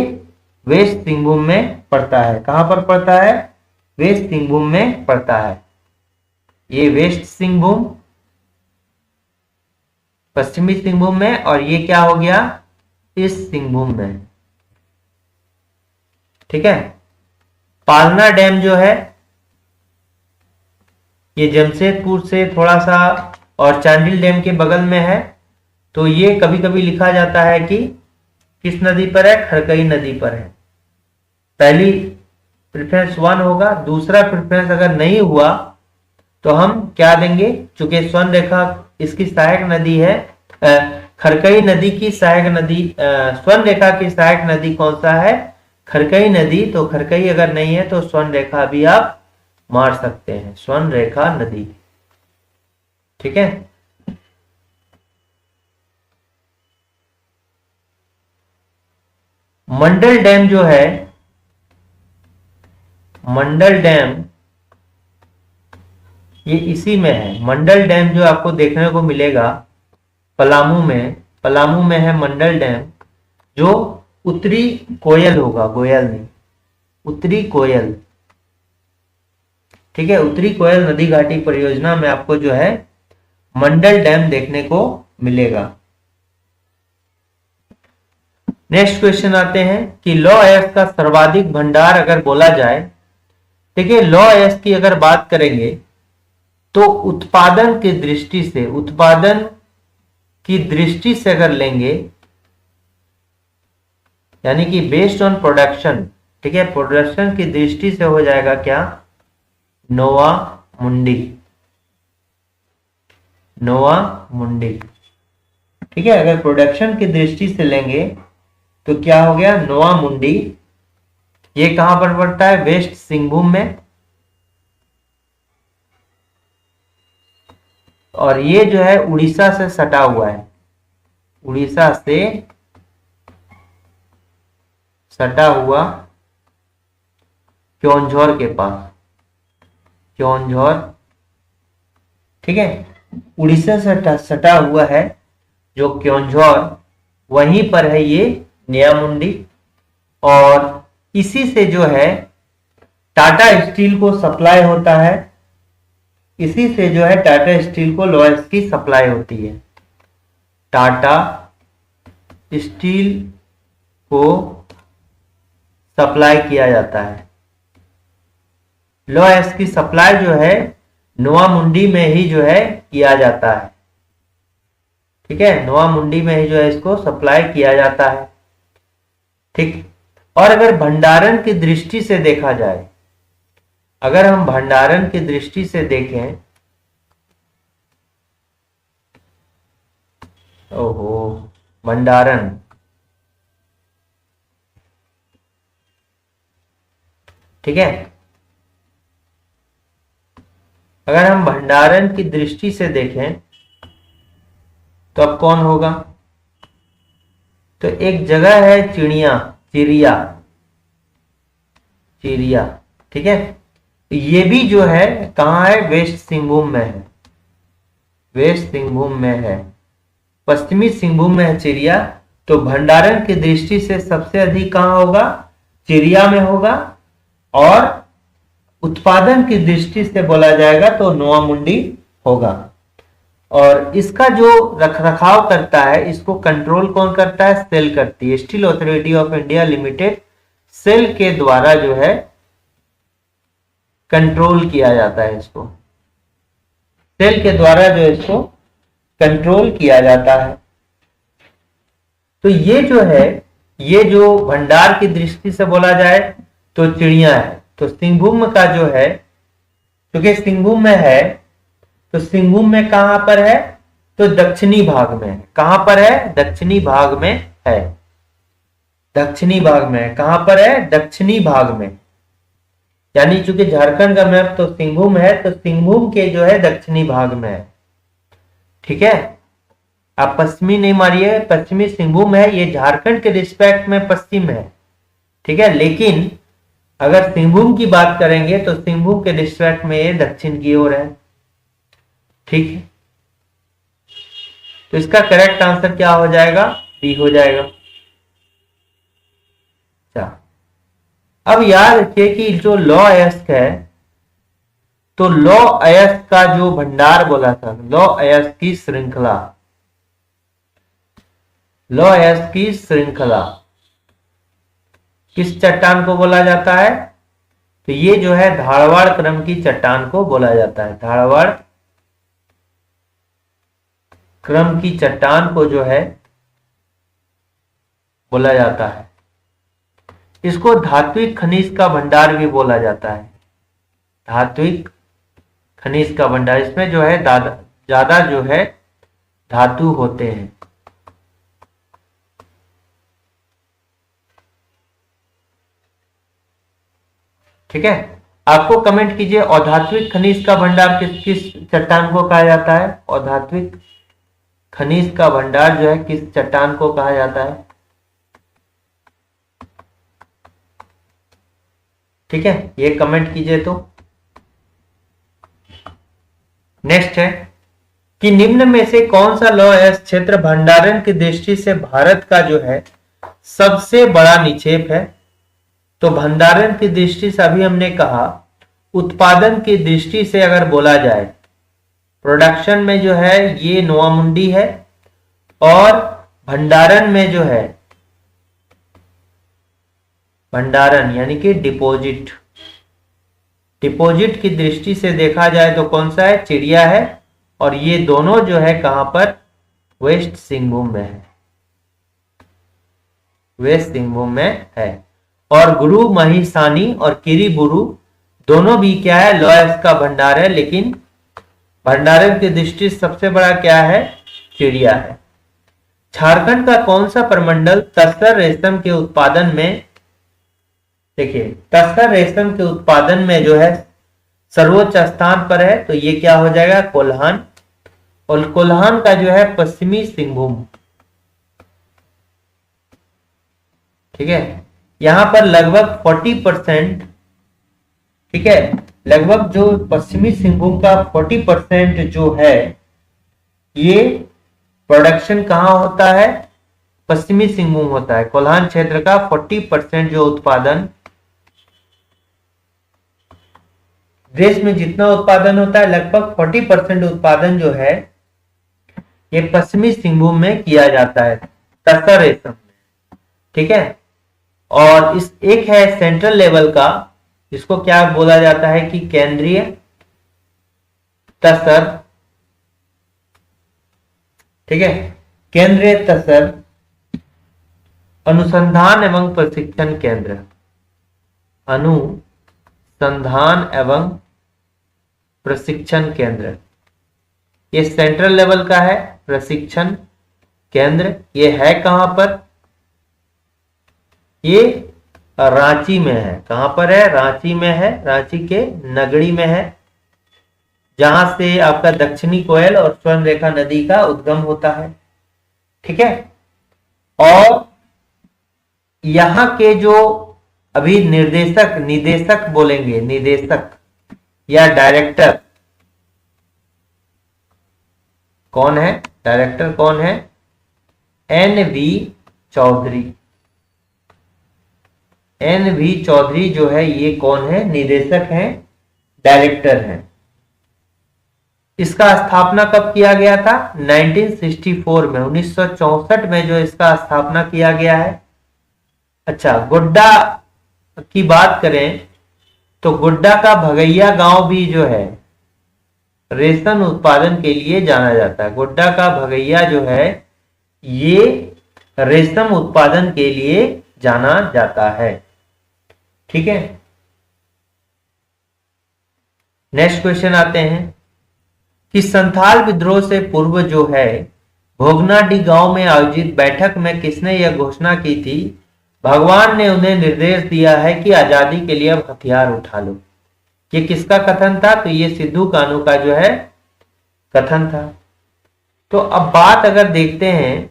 [SPEAKER 1] वेस्ट सिंहभूम में पड़ता है। कहां पर पड़ता है? वेस्ट सिंहभूम में पड़ता है। ये वेस्ट सिंहभूम, पश्चिमी सिंहभूम में, और ये क्या हो गया? ईस्ट सिंहभूम में, ठीक है। पालना डैम जो है ये जमशेदपुर से थोड़ा सा और चांडिल डैम के बगल में है। तो ये कभी कभी लिखा जाता है कि किस नदी पर है? खरकई नदी पर है। पहली प्रेफरेंस 1 होगा। दूसरा प्रेफरेंस अगर नहीं हुआ तो हम क्या देंगे? चूंकि स्वर्ण रेखा इसकी सहायक नदी है, खरकई नदी की सहायक नदी, स्वर्ण रेखा की सहायक नदी कौन सा है? खरकई नदी। तो खरकई अगर नहीं है तो स्वर्ण रेखा भी आप मार सकते हैं, स्वर्ण रेखा नदी, ठीक है। मंडल डैम जो है, मंडल डैम ये इसी में है। मंडल डैम जो आपको देखने को मिलेगा पलामू में, पलामू में है मंडल डैम, जो उत्तरी कोयल होगा, गोयल नहीं, उत्तरी कोयल, ठीक है। उत्तरी कोयल नदी घाटी परियोजना में आपको जो है मंडल डैम देखने को मिलेगा। नेक्स्ट क्वेश्चन आते हैं कि लौह अयस्क का सर्वाधिक भंडार अगर बोला जाए, देखिए लौह अयस्क की अगर बात करेंगे तो उत्पादन की दृष्टि से, उत्पादन की दृष्टि से अगर लेंगे, यानी कि बेस्ड ऑन प्रोडक्शन, ठीक है, प्रोडक्शन की दृष्टि से हो जाएगा क्या? नोवा मुंडी, नोवा मुंडी, ठीक है। अगर प्रोडक्शन की दृष्टि से लेंगे तो क्या हो गया? नोवा मुंडी। ये कहां पर पड़ता है? वेस्ट सिंहभूम में। और ये जो है उड़ीसा से सटा हुआ है, उड़ीसा से सटा हुआ क्योंझौर के पास, क्योंझौर, ठीक है, उड़ीसा से सटा हुआ है जो क्योंझौर, वहीं पर है ये नया मुंडी। और इसी से जो है टाटा स्टील को सप्लाई होता है, इसी से जो है टाटा स्टील को लॉयस की सप्लाई होती है। टाटा स्टील को सप्लाई किया जाता है, लॉयस की सप्लाई जो है नोवा मुंडी में ही जो है किया जाता है। ठीक है, नोवा मुंडी में ही जो है इसको सप्लाई किया जाता है। ठीक, और अगर भंडारण की दृष्टि से देखा जाए, अगर हम भंडारण की दृष्टि से देखें, ओहो भंडारण, ठीक है, अगर हम भंडारण की दृष्टि से देखें तो अब कौन होगा? तो एक जगह है चिड़िया, चिड़िया, चिड़िया, ठीक है, ये भी जो है कहाँ है? वेस्ट सिंहभूम में है, वेस्ट सिंहभूम में है, पश्चिमी सिंहभूम में है चिड़िया। तो भंडारण की दृष्टि से सबसे अधिक कहाँ होगा? चिड़िया में होगा। और उत्पादन की दृष्टि से बोला जाएगा तो नोवा मुंडी होगा। और इसका जो रखरखाव करता है, इसको कंट्रोल कौन करता है? सेल करती है, steel authority of India limited, SAIL के द्वारा जो है कंट्रोल किया जाता है, इसको सेल के द्वारा जो इसको कंट्रोल किया जाता है। तो ये जो है, ये जो भंडार की दृष्टि से बोला जाए तो चिड़िया है। तो सिंहभूम का जो है, क्योंकि सिंहभूम में है, तो सिंहभूम में कहां पर है? तो दक्षिणी भाग में है। कहां पर है? दक्षिणी भाग में है, दक्षिणी भाग में। कहां पर है? दक्षिणी भाग में। यानी चूंकि झारखंड का मैप तो सिंहभूम है, तो सिंहभूम के जो है दक्षिणी भाग में है। ठीक है, आप पश्चिमी नहीं मारिए, पश्चिमी सिंहभूम है, ये झारखंड के रिस्पेक्ट में पश्चिम है। ठीक है, लेकिन अगर सिंहभूम की बात करेंगे तो सिंहभूम के रिस्पेक्ट में ये दक्षिण की ओर है। ठीक है, तो इसका करेक्ट आंसर क्या हो जाएगा? बी हो जाएगा। अब याद रखिए कि जो लौ अयस्क है, तो लौ अयस्क का जो भंडार बोला था, लौ अयस्क की श्रृंखला, लौ अयस्क की श्रृंखला किस चट्टान को बोला जाता है? तो ये जो है धारवाड़ क्रम की चट्टान को बोला जाता है। धारवाड़ क्रम की चट्टान को जो है बोला जाता है। इसको धात्विक खनिज का भंडार भी बोला जाता है, धात्विक खनिज का भंडार। इसमें जो है ज्यादा जो है धातु होते हैं। ठीक है, आपको कमेंट कीजिए अधात्विक खनिज का भंडार किस किस चट्टान को कहा जाता है? अधात्विक खनिज का भंडार जो है किस चट्टान को कहा जाता है? ठीक है, ये कमेंट कीजिए। तो नेक्स्ट है कि निम्न में से कौन सा लौह अयस्क क्षेत्र भंडारण की दृष्टि से भारत का जो है सबसे बड़ा निक्षेप है? तो भंडारण की दृष्टि से अभी हमने कहा, उत्पादन की दृष्टि से अगर बोला जाए, प्रोडक्शन में जो है ये नोवा मुंडी है, और भंडारण में जो है, भंडारण यानी कि डिपॉजिट, डिपॉजिट की दृष्टि से देखा जाए तो कौन सा है? चिड़िया है। और ये दोनों जो है कहां पर? वेस्ट सिंहभूम में है, वेस्ट सिंहभूम में है। और गुरु महिसानी और किरीबुरु दोनों भी क्या है? लौह अयस्क का भंडार है, लेकिन भंडारण की दृष्टि से सबसे बड़ा क्या है? चिड़िया है। झारखंड का कौन सा प्रमंडल तसर रेशम के उत्पादन में, देखिए तसर रेशम के उत्पादन में जो है सर्वोच्च स्थान पर है? तो ये क्या हो जाएगा? कोल्हान। और कोल्हान का जो है पश्चिमी सिंहभूम। ठीक है, यहां पर लगभग 40%, ठीक है, लगभग जो पश्चिमी सिंहभूम का 40% जो है, ये प्रोडक्शन कहां होता है? पश्चिमी सिंहभूम होता है। कोल्हान क्षेत्र का 40% जो उत्पादन, देश में जितना उत्पादन होता है लगभग 40% उत्पादन जो है ये पश्चिमी सिंहभूम में किया जाता है, तसर रेशम। ठीक है। और इस एक है सेंट्रल लेवल का, इसको क्या बोला जाता है कि केंद्रीय तसर। ठीक है, केंद्रीय तसर अनुसंधान एवं प्रशिक्षण केंद्र, अनुसंधान एवं प्रशिक्षण केंद्र, ये सेंट्रल लेवल का है प्रशिक्षण केंद्र। ये है कहां पर? ये रांची में है। कहां पर है? रांची में है, रांची के नगरी में है, जहां से आपका दक्षिणी कोयल और स्वर्णरेखा नदी का उद्गम होता है। ठीक है। और यहां के जो अभी निदेशक बोलेंगे, निदेशक या डायरेक्टर कौन है? डायरेक्टर कौन है? NV चौधरी। NV चौधरी जो है ये कौन है? निदेशक हैं, डायरेक्टर हैं। इसका स्थापना कब किया गया था? 1964 में, 1964 में जो इसका स्थापना किया गया है। अच्छा, गोड्डा की बात करें तो गोड्डा का भगैया गांव भी जो है रेशम उत्पादन के लिए जाना जाता है। गोड्डा का भगैया जो है ये रेशम उत्पादन के लिए जाना जाता है। ठीक है। नेक्स्ट क्वेश्चन आते हैं कि संथाल विद्रोह से पूर्व जो है भोगनाडी गांव में आयोजित बैठक में किसने यह घोषणा की थी? भगवान ने उन्हें निर्देश दिया है कि आजादी के लिए अब हथियार उठा लो। ये किसका कथन था? तो ये सिद्धू कान्हू का जो है कथन था। तो अब बात अगर देखते हैं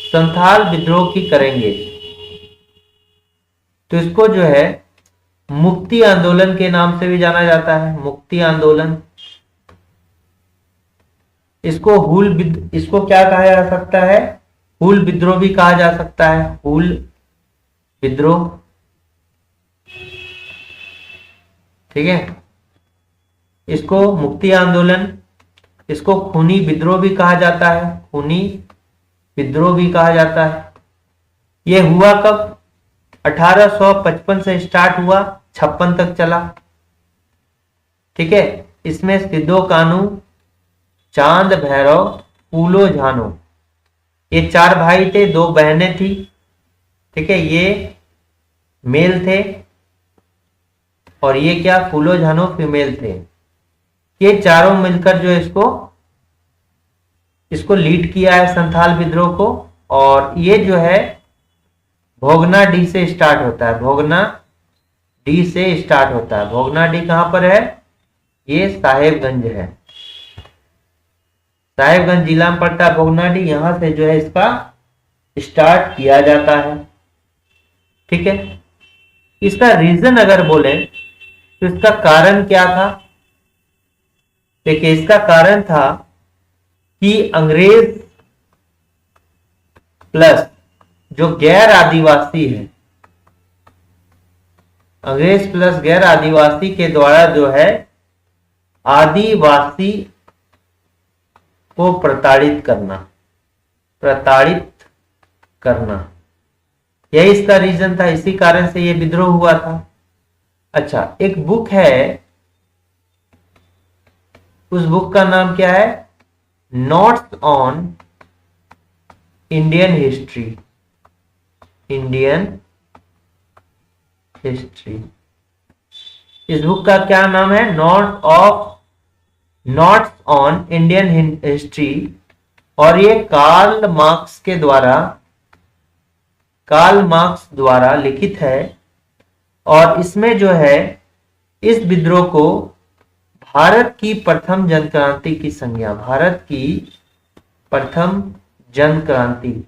[SPEAKER 1] संथाल विद्रोह की करेंगे तो इसको जो है मुक्ति आंदोलन के नाम से भी जाना जाता है। मुक्ति आंदोलन, इसको क्या कहा जा सकता है? हूल विद्रोह भी कहा जा सकता है। हूल विद्रोह। ठीक है। इसको मुक्ति आंदोलन, इसको खूनी विद्रोह भी कहा जाता है। खूनी विद्रोह भी कहा जाता है। यह हुआ कब? 1855 से स्टार्ट हुआ, 56 तक चला। ठीक है। इसमें सिद्धो कान्हू, चांद भैरव, फूलो झानो, ये 4 भाई थे, 2 बहनें थी। ठीक है। ये मेल थे और ये क्या? फूलो झानो फीमेल थे। ये चारों मिलकर जो इसको लीड किया है संथाल विद्रोह को। और ये जो है भोगना डी से स्टार्ट होता है। भोगना डी से स्टार्ट होता है। भोगना डी कहां पर है? ये साहेबगंज है। साहेबगंज जिला में पड़ता है भोगना डी। यहां से जो है इसका स्टार्ट किया जाता है। ठीक है। इसका रीजन अगर बोले तो इसका कारण क्या था? देखिए, इसका कारण था कि अंग्रेज प्लस जो गैर आदिवासी है, अंग्रेज प्लस गैर आदिवासी के द्वारा जो है आदिवासी को प्रताड़ित करना, यही इसका रीजन था। इसी कारण से यह विद्रोह हुआ था। अच्छा, एक बुक है, उस बुक का नाम क्या है? Notes on Indian history. Indian history, इस बुक का क्या नाम है? Notes on Indian history. और ये कार्ल मार्क्स द्वारा लिखित है। और इसमें जो है इस विद्रोह को भारत की प्रथम जन क्रांति की संज्ञा, भारत की प्रथम जन क्रांति,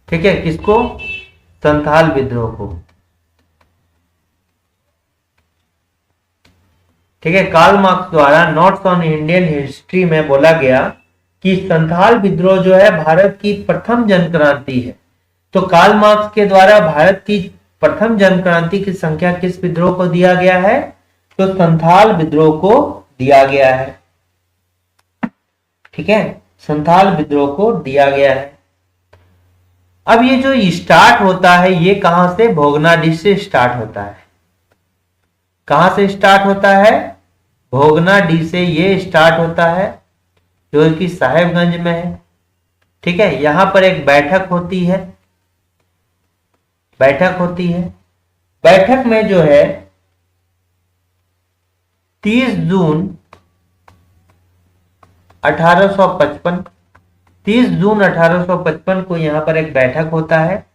[SPEAKER 1] ठीक है, किसको? संथाल विद्रोह को। ठीक है, कार्ल मार्क्स द्वारा नोट्स ऑन इंडियन हिस्ट्री में बोला गया कि संथाल विद्रोह जो है भारत की प्रथम जन क्रांति है। तो कार्ल मार्क्स के द्वारा भारत की प्रथम जन क्रांति की संख्या किस विद्रोह को दिया गया है? तो संथाल विद्रोह को दिया गया है। ठीक है, संथाल विद्रोह को दिया गया है। अब ये जो स्टार्ट होता है ये कहां से? भोगनाडीह से स्टार्ट होता है। कहां से स्टार्ट होता है? भोगनाडीह से ये स्टार्ट होता है, जो कि साहेबगंज में है। ठीक है, यहां पर एक बैठक होती है। बैठक होती है, बैठक में जो है 30 जून 1855 30 जून 1855 को यहां पर एक बैठक होता है,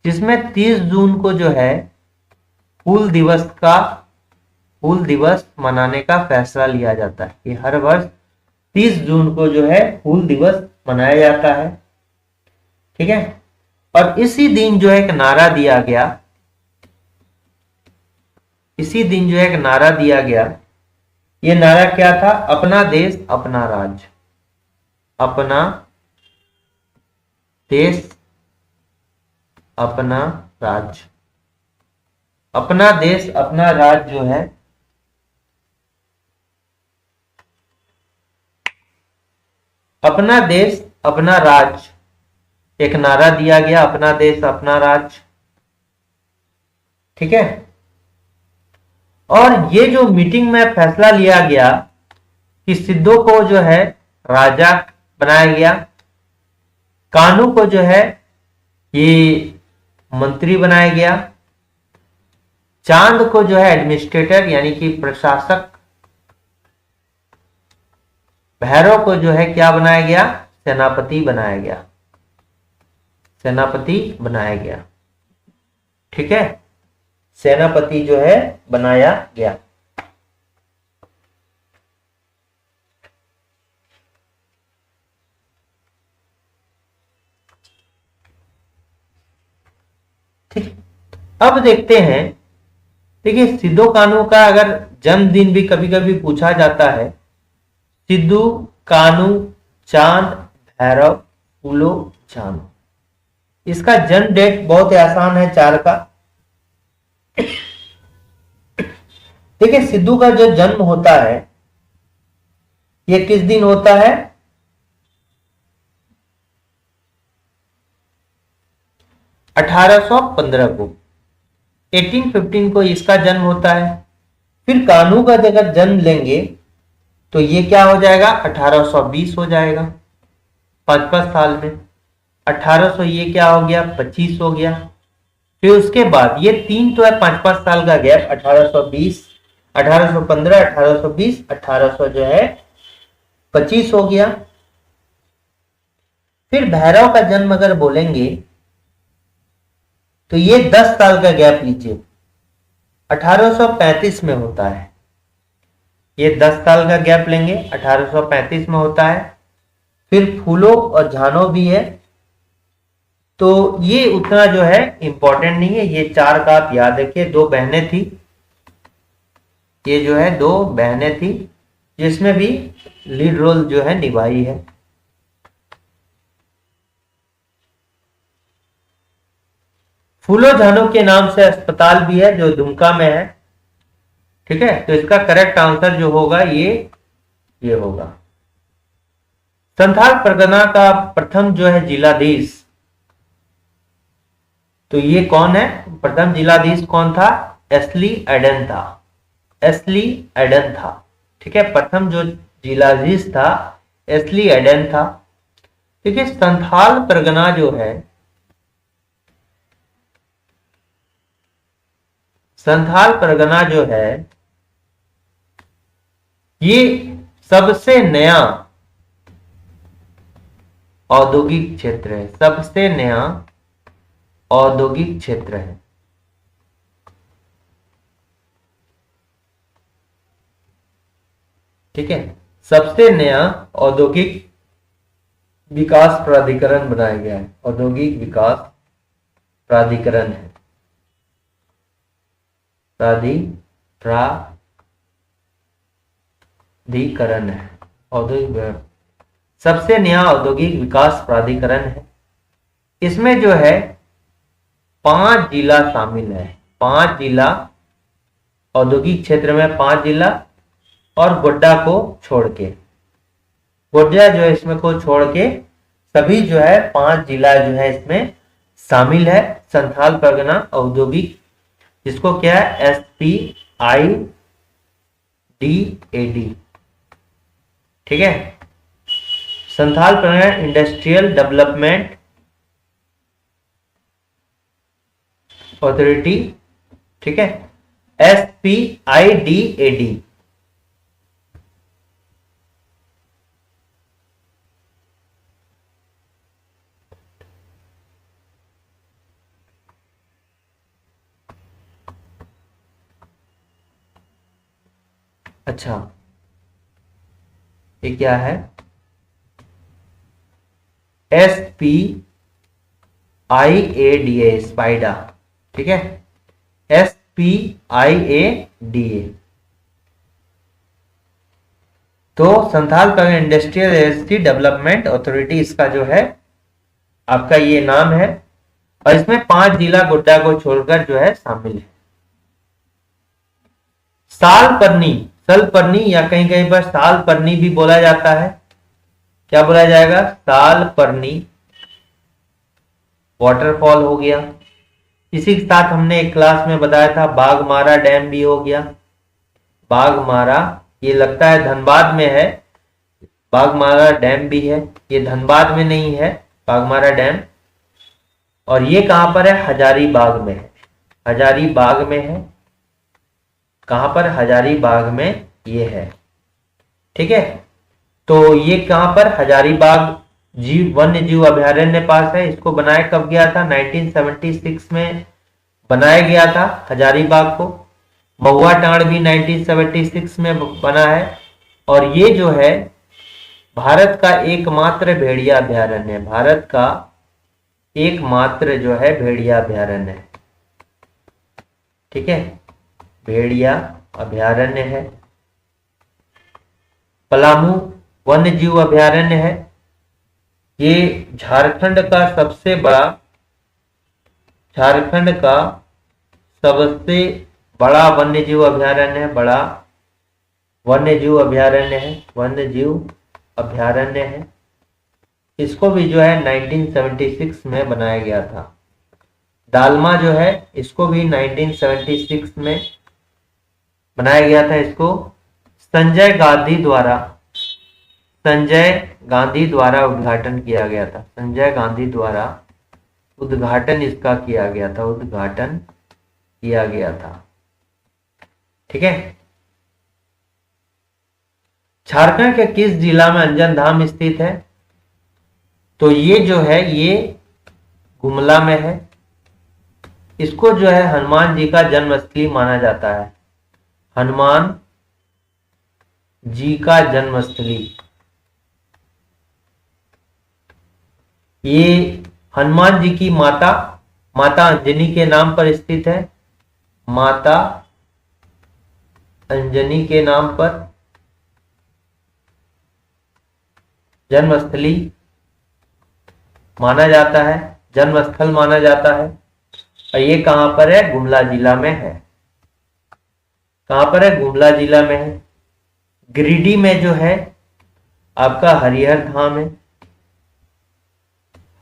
[SPEAKER 1] जिसमें 30 जून को जो है हूल दिवस मनाने का फैसला लिया जाता है कि हर वर्ष 30 जून को जो है हूल दिवस मनाया जाता है। ठीक है, और इसी दिन जो है एक नारा दिया गया, इसी दिन जो है एक नारा दिया गया। ये नारा क्या था? अपना देश अपना राज्य। अपना देश अपना राज्य। अपना देश अपना राज्य जो है अपना देश अपना राज्य, एक नारा दिया गया, अपना देश अपना राज्य। ठीक है, और ये जो मीटिंग में फैसला लिया गया कि सिद्धों को जो है राजा बनाया गया, कानू को जो है ये मंत्री बनाया गया, चांद को जो है एडमिनिस्ट्रेटर यानी कि प्रशासक, भैरव को जो है क्या बनाया गया? सेनापति बनाया गया। सेनापति बनाया गया। ठीक है, सेनापति जो है बनाया गया। ठीक, अब देखते हैं। देखिए, सिद्धू कानू का अगर जन्मदिन भी कभी कभी पूछा जाता है, सिद्धू कानू चांद भैरव फूलो जानू, इसका जन्म डेट बहुत ही आसान है, 4 का। देखिए, सिद्धू का जो जन्म होता है ये किस दिन होता है? 1815 को, 1815 को इसका जन्म होता है। फिर कानू का अगर जन्म लेंगे तो ये क्या हो जाएगा? 1820 हो जाएगा, 5-5 साल में। 1800 ये क्या हो गया? 25 हो गया। फिर उसके बाद ये 3 तो है 5-5 साल का गैप, 1820, 1815, 1820, 1800 जो है 25 हो गया। फिर भैरव का जन्म अगर बोलेंगे तो ये 10 साल का गैप लीजिए, 1835 में होता है। ये 10 साल का गैप लेंगे, 1835 में होता है। फिर फूलो और झानो भी है, तो ये उतना जो है इंपॉर्टेंट नहीं है। ये 4 का आप याद रखिए। 2 बहनें थी, ये जो है 2 बहनें थी, जिसमें भी लीड रोल जो है निभाई है। फूलो झानो के नाम से अस्पताल भी है जो दुमका में है। ठीक है, तो इसका करेक्ट आंसर जो होगा ये होगा। संथाल परगना का प्रथम जो है जिलाधीश, तो ये कौन है? प्रथम जिलाधीश कौन था? एस्ली एडन था। एस्ली एडन था। ठीक है, प्रथम जो जिलाधीश था एस्ली एडन था। ठीक है, संथाल परगना जो है, संथाल परगना जो है ये सबसे नया औद्योगिक क्षेत्र है। सबसे नया औद्योगिक क्षेत्र है। ठीक है, सबसे नया औद्योगिक विकास प्राधिकरण बनाया गया है। औद्योगिक विकास प्राधिकरण है। प्राधिकरण है, औद्योगिक सबसे नया औद्योगिक विकास प्राधिकरण है। इसमें जो है 5 जिला शामिल है, 5 जिला, औद्योगिक क्षेत्र में 5 जिला और गोड्डा को छोड़ के, गोड्डा जो है इसमें को छोड़ के सभी जो है 5 जिला जो है इसमें शामिल है। संथाल परगना औद्योगिक, जिसको क्या है SPIDAD, ठीक है, Santhal Pargana industrial development authority, ठीक है, SPIDAD। अच्छा, ये क्या है? SPIADA, स्पाइडा, ठीक है, SPIADA। तो Santhal Pargana industrial development authority इसका जो है आपका ये नाम है, और इसमें 5 जिला गोड्डा को छोड़कर जो है शामिल है। सालपर्नी, सलपर्नी या कहीं कहीं पर सालपर्नी भी बोला जाता है। क्या बोला जाएगा? सालपर्नी वाटरफॉल हो गया। इसी के साथ हमने एक क्लास में बताया था बाघमारा डैम भी हो गया। बाघमारा, ये लगता है धनबाद में है, बाघमारा डैम भी है, ये धनबाद में नहीं है बाघमारा डैम। और ये कहां पर है? हजारीबाग में है, हजारीबाग में है। कहां पर? हजारीबाग में ये है, ठीक है। तो ये कहां पर? हजारीबाग वन्य जीव अभयारण्य पास है। इसको बनाया कब गया था? 1976 में बनाया गया था हजारीबाग को। महुआ टांड़ भी 1976 में बना है। और ये जो है भारत का एकमात्र भेड़िया अभयारण्य है, भारत का एकमात्र जो है भेड़िया अभयारण्य है, ठीक है, भेड़िया अभयारण्य है। पलामू वन्य जीव अभयारण्य है। ये झारखंड का सबसे बड़ा, झारखंड का सबसे बड़ा वन्य जीव अभयारण्य है, बड़ा वन्य जीव अभयारण्य है, वन्य जीव अभयारण्य है। इसको भी जो है 1976 में बनाया गया था। दालमा जो है इसको भी 1976 में बनाया गया था। इसको संजय गांधी द्वारा उद्घाटन किया गया था। संजय गांधी द्वारा उद्घाटन इसका किया गया था, उद्घाटन किया गया था, ठीक है। झारखंड के किस जिला में अंजन धाम स्थित है? तो ये जो है ये गुमला में है। इसको जो है हनुमान जी का जन्मस्थली माना जाता है, हनुमान जी का जन्मस्थली। ये हनुमान जी की माता अंजनी के नाम पर स्थित है, माता अंजनी के नाम पर जन्मस्थली माना जाता है, जन्मस्थल माना जाता है। और ये कहां पर है? गुमला जिला में है। कहां पर है? गुमला जिला में है। गिरिडीह में जो है आपका हरिहर धाम है,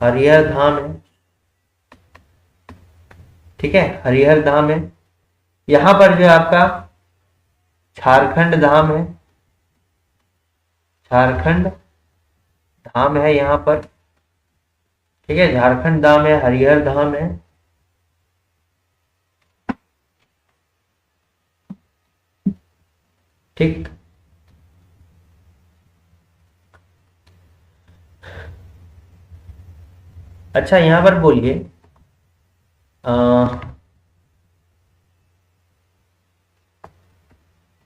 [SPEAKER 1] हरिहर धाम है, ठीक है, हरिहर धाम है। यहां पर जो आपका झारखंड धाम है, झारखंड धाम है यहां पर, ठीक है, झारखंड धाम है, हरिहर धाम है। ठीक, अच्छा यहां पर बोलिए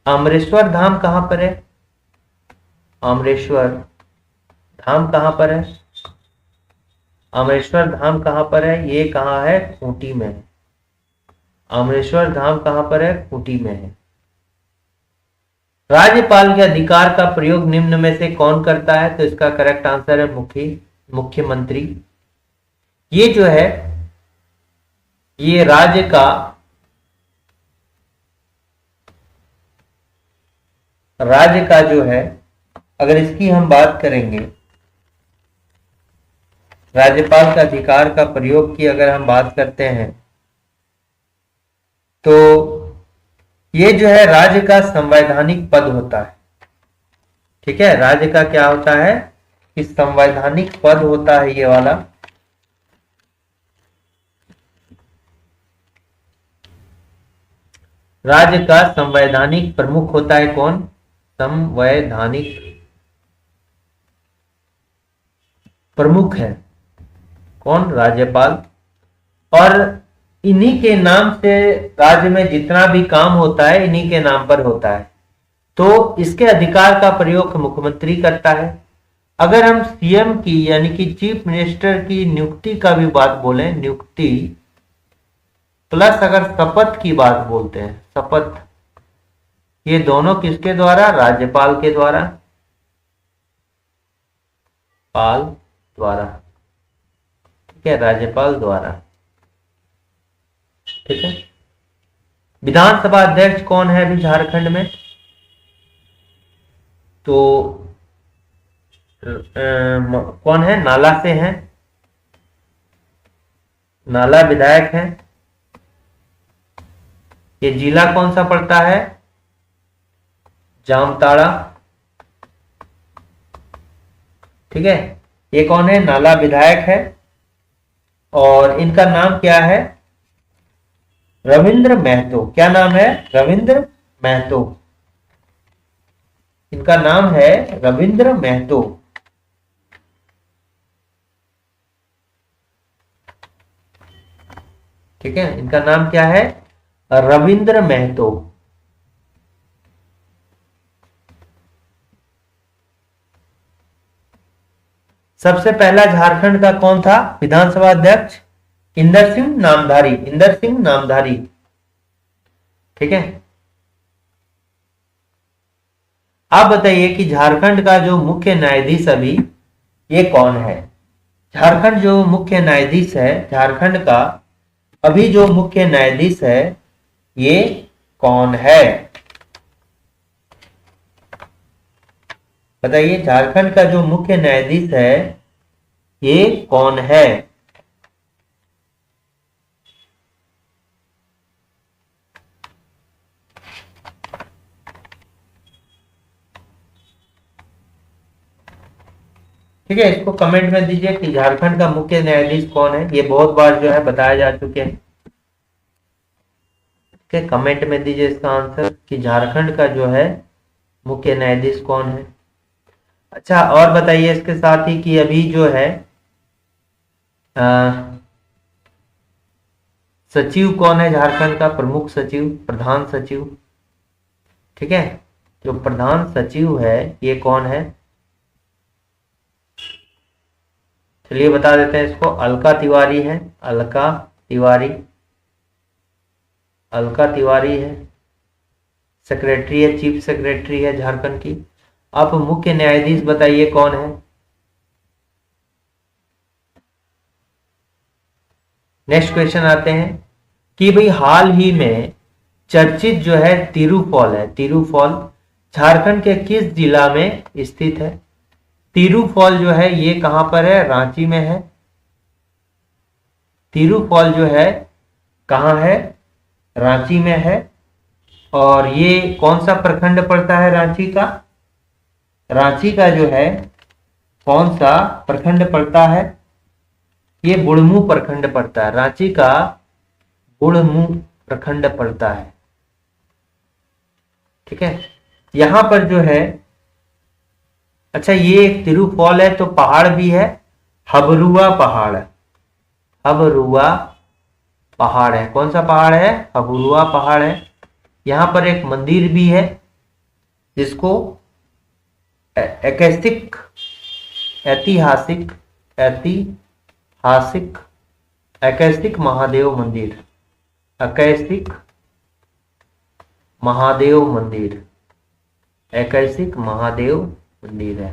[SPEAKER 1] अमरेश्वर धाम कहां पर है? अमरेश्वर धाम कहां पर है? अमरेश्वर धाम कहां पर है? ये कहां है? खूंटी में है। अमरेश्वर धाम कहां पर है? खूंटी में है। राज्यपाल के अधिकार का प्रयोग निम्न में से कौन करता है? तो इसका करेक्ट आंसर है मुख्यमंत्री। ये जो है ये राज्य का जो है, अगर इसकी हम बात करेंगे, राज्यपाल के अधिकार का प्रयोग की अगर हम बात करते हैं तो ये जो है राज्य का संवैधानिक पद होता है। ठीक है, राज्य का क्या होता है कि संवैधानिक पद होता है ये वाला। राज्य का संवैधानिक प्रमुख होता है कौन? संवैधानिक प्रमुख है कौन? राज्यपाल। और इन्हीं के नाम से राज्य में जितना भी काम होता है इन्हीं के नाम पर होता है। तो इसके अधिकार का प्रयोग मुख्यमंत्री करता है। अगर हम सीएम की यानी कि चीफ मिनिस्टर की नियुक्ति का भी बात बोलें, नियुक्ति प्लस अगर शपथ की बात बोलते हैं, शपथ, ये दोनों किसके द्वारा? राज्यपाल के द्वारा, पाल द्वारा। ठीक है, राज्यपाल द्वारा। ठीक है, विधानसभा अध्यक्ष कौन है अभी झारखंड में? तो कौन है? नाला से हैं, नाला विधायक हैं। ये जिला कौन सा पड़ता है? जामताड़ा। ठीक है, ये कौन है? नाला विधायक है। और इनका नाम क्या है? रविंद्र महतो। क्या नाम है? रविंद्र महतो। इनका नाम है रविंद्र महतो। ठीक है, इनका नाम क्या है? रविंद्र महतो। सबसे पहला झारखंड का कौन था विधानसभा अध्यक्ष? इंदर सिंह नामधारी। इंदर सिंह नामधारी। ठीक है, आप बताइए कि झारखंड का जो मुख्य न्यायाधीश अभी ये कौन है? झारखंड जो मुख्य न्यायाधीश है, झारखंड का अभी जो मुख्य न्यायाधीश है ये कौन है? बताइए, झारखंड का जो मुख्य न्यायाधीश है ये कौन है? ठीक है, इसको कमेंट में दीजिए कि झारखंड का मुख्य न्यायाधीश कौन है। ये बहुत बार जो है बताया जा चुके हैं। ठीक है, कमेंट में दीजिए इसका आंसर कि झारखंड का जो है मुख्य न्यायाधीश कौन है। अच्छा, और बताइए इसके साथ ही कि अभी जो है सचिव कौन है झारखंड का? प्रमुख सचिव, प्रधान सचिव। ठीक है, जो प्रधान सचिव है ये कौन है? चलिए बता देते हैं इसको, अलका तिवारी है। अलका तिवारी, अलका तिवारी है। सेक्रेटरी है, चीफ सेक्रेटरी है झारखंड की। आप मुख्य न्यायाधीश बताइए कौन है? नेक्स्ट क्वेश्चन आते हैं कि भाई हाल ही में चर्चित जो है तिरुफॉल है, तिरुफॉल झारखंड के किस जिला में स्थित है? तिरुफॉल जो है ये कहां पर है? रांची में है। तिरुफॉल जो है कहां है? रांची में है। और ये कौन सा प्रखंड पड़ता है रांची का? रांची का जो है कौन सा प्रखंड पड़ता है? ये बुढ़मू प्रखंड पड़ता है। रांची का बुढ़मू प्रखंड पड़ता है। ठीक है, यहां पर जो है, अच्छा ये एक तिरुफॉल है तो पहाड़ भी है, हबरुआ पहाड़। हबरुआ पहाड़ है। कौन सा पहाड़ है? हबरुआ पहाड़ है। यहां पर एक मंदिर भी है जिसको ऐतिहासिक ऐतिहासिक ऐतिहासिक ऐतिहासिक महादेव मंदिर, ऐतिहासिक महादेव मंदिर। ऐतिहासिक महादेव मंदिर है।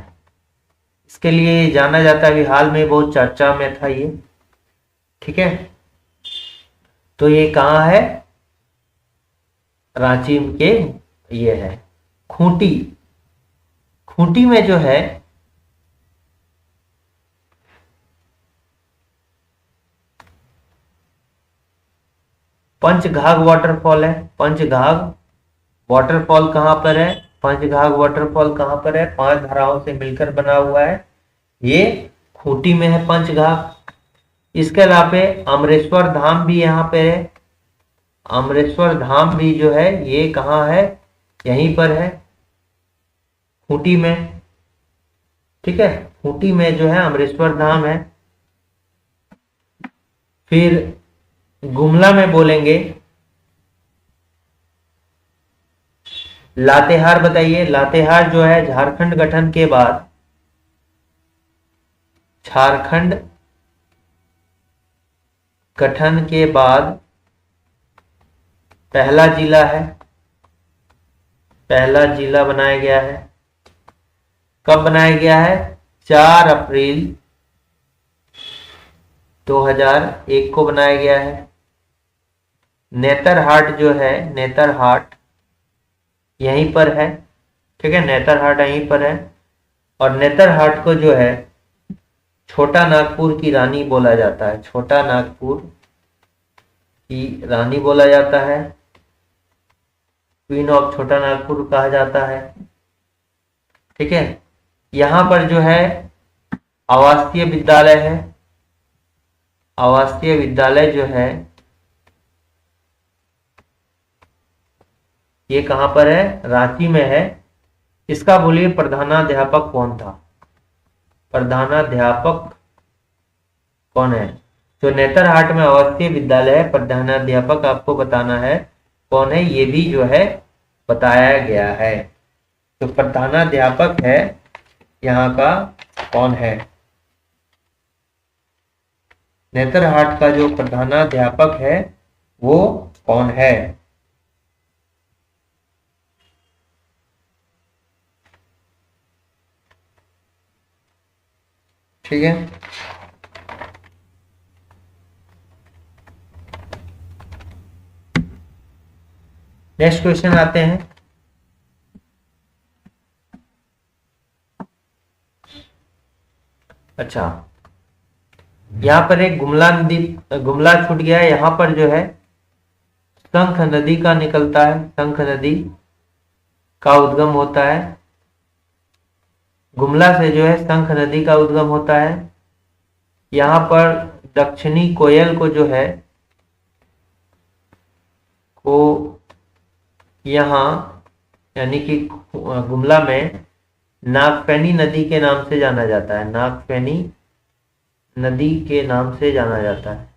[SPEAKER 1] इसके लिए जाना जाता है, अभी हाल में बहुत चर्चा में था ये। ठीक है, तो ये कहाँ है? रांची के ये है खूंटी। खूंटी में जो है पंचघाघ वाटरफॉल है। पंचघाघ वाटरफॉल कहाँ पर है? पंचघाघ वाटरफॉल कहाँ पर है? 5 धाराओं से मिलकर बना हुआ है, ये खूंटी में है पंचघाघ। इसके अलावा अमरेश्वर धाम भी यहाँ पे है। अमरेश्वर धाम भी जो है ये कहाँ है? यहीं पर है, खूंटी में। ठीक है, खूंटी में जो है अमरेश्वर धाम है। फिर गुमला में बोलेंगे लातेहार। बताइए, लातेहार जो है झारखंड गठन के बाद, झारखंड गठन के बाद पहला जिला है, पहला जिला बनाया गया है। कब बनाया गया है? 4 अप्रैल 2001 को बनाया गया है। नेतरहाट जो है, नेतरहाट यहीं पर है। ठीक है, नेतरहाट यहीं पर है। और नेतरहाट को जो है छोटा नागपुर की रानी बोला जाता है, छोटा नागपुर की रानी बोला जाता है, क्वीन ऑफ छोटा नागपुर कहा जाता है। ठीक है, यहां पर जो है आवासीय विद्यालय है। आवासीय विद्यालय जो है ये कहां पर है? रांची में है। इसका बोलिए प्रधानाध्यापक कौन था? प्रधानाध्यापक कौन है? जो नेतरहाट में आवासीय विद्यालय है, प्रधानाध्यापक आपको बताना है कौन है, ये भी जो है बताया गया है। तो प्रधानाध्यापक है यहाँ का कौन है? नेतरहाट का जो प्रधानाध्यापक है वो कौन है? ठीक है, नेक्स्ट क्वेश्चन आते हैं। अच्छा, यहाँ पर एक गुमला नदी, गुमला छूट गया है। यहाँ पर जो है शंख नदी का निकलता है, शंख नदी का उद्गम होता है। गुमला से जो है शंख नदी का उद्गम होता है। यहाँ पर दक्षिणी कोयल को जो है को यहाँ यानी कि गुमला में नागफेनी नदी के नाम से जाना जाता है, नागफेनी नदी के नाम से जाना जाता है,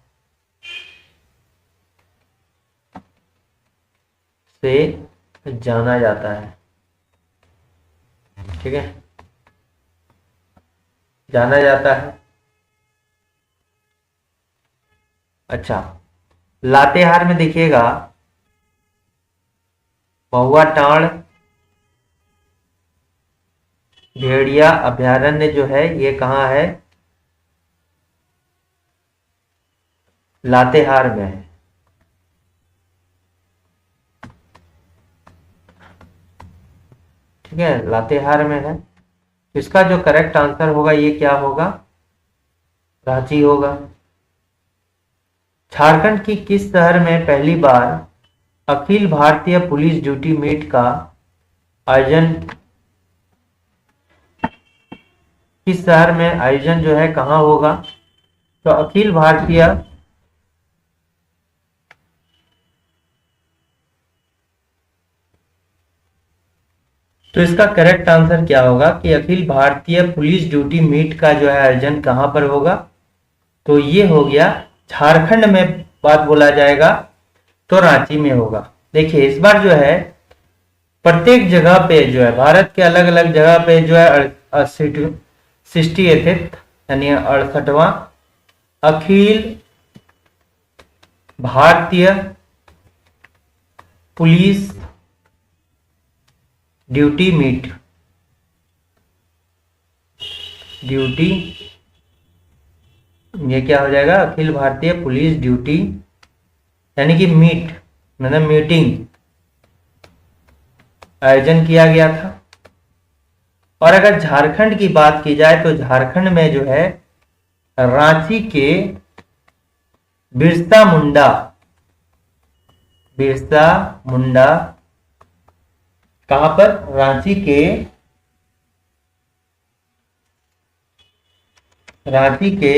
[SPEAKER 1] से जाना जाता है। ठीक है, जाना जाता है। अच्छा, लातेहार में देखिएगा महुआ टांड़ भेड़िया अभयारण्य जो है ये कहाँ है? लातेहार में है। ठीक है, लातेहार में है। इसका जो करेक्ट आंसर होगा ये क्या होगा? रांची होगा। झारखंड की किस शहर में पहली बार Akhil Bharatiya police duty meet का आयोजन, किस शहर में आयोजन जो है कहाँ होगा? तो अखिल भारतीय तो इसका करेक्ट आंसर क्या होगा कि Akhil Bharatiya police duty meet का जो है आयोजन कहां पर होगा? तो ये हो गया झारखंड में बात बोला जाएगा तो रांची में होगा। देखिए इस बार जो है प्रत्येक जगह पे जो है भारत के अलग अलग जगह पे जो है 68th यानी 68वां Akhil Bharatiya police duty meet, duty, ये क्या हो जाएगा, अखिल भारतीय पुलिस ड्यूटी, यानी कि मीट मतलब मीटिंग आयोजन किया गया था। और अगर झारखंड की बात की जाए तो झारखंड में जो है रांची के बिरसा मुंडा, बिरसा मुंडा कहां पर, रांची के, रांची के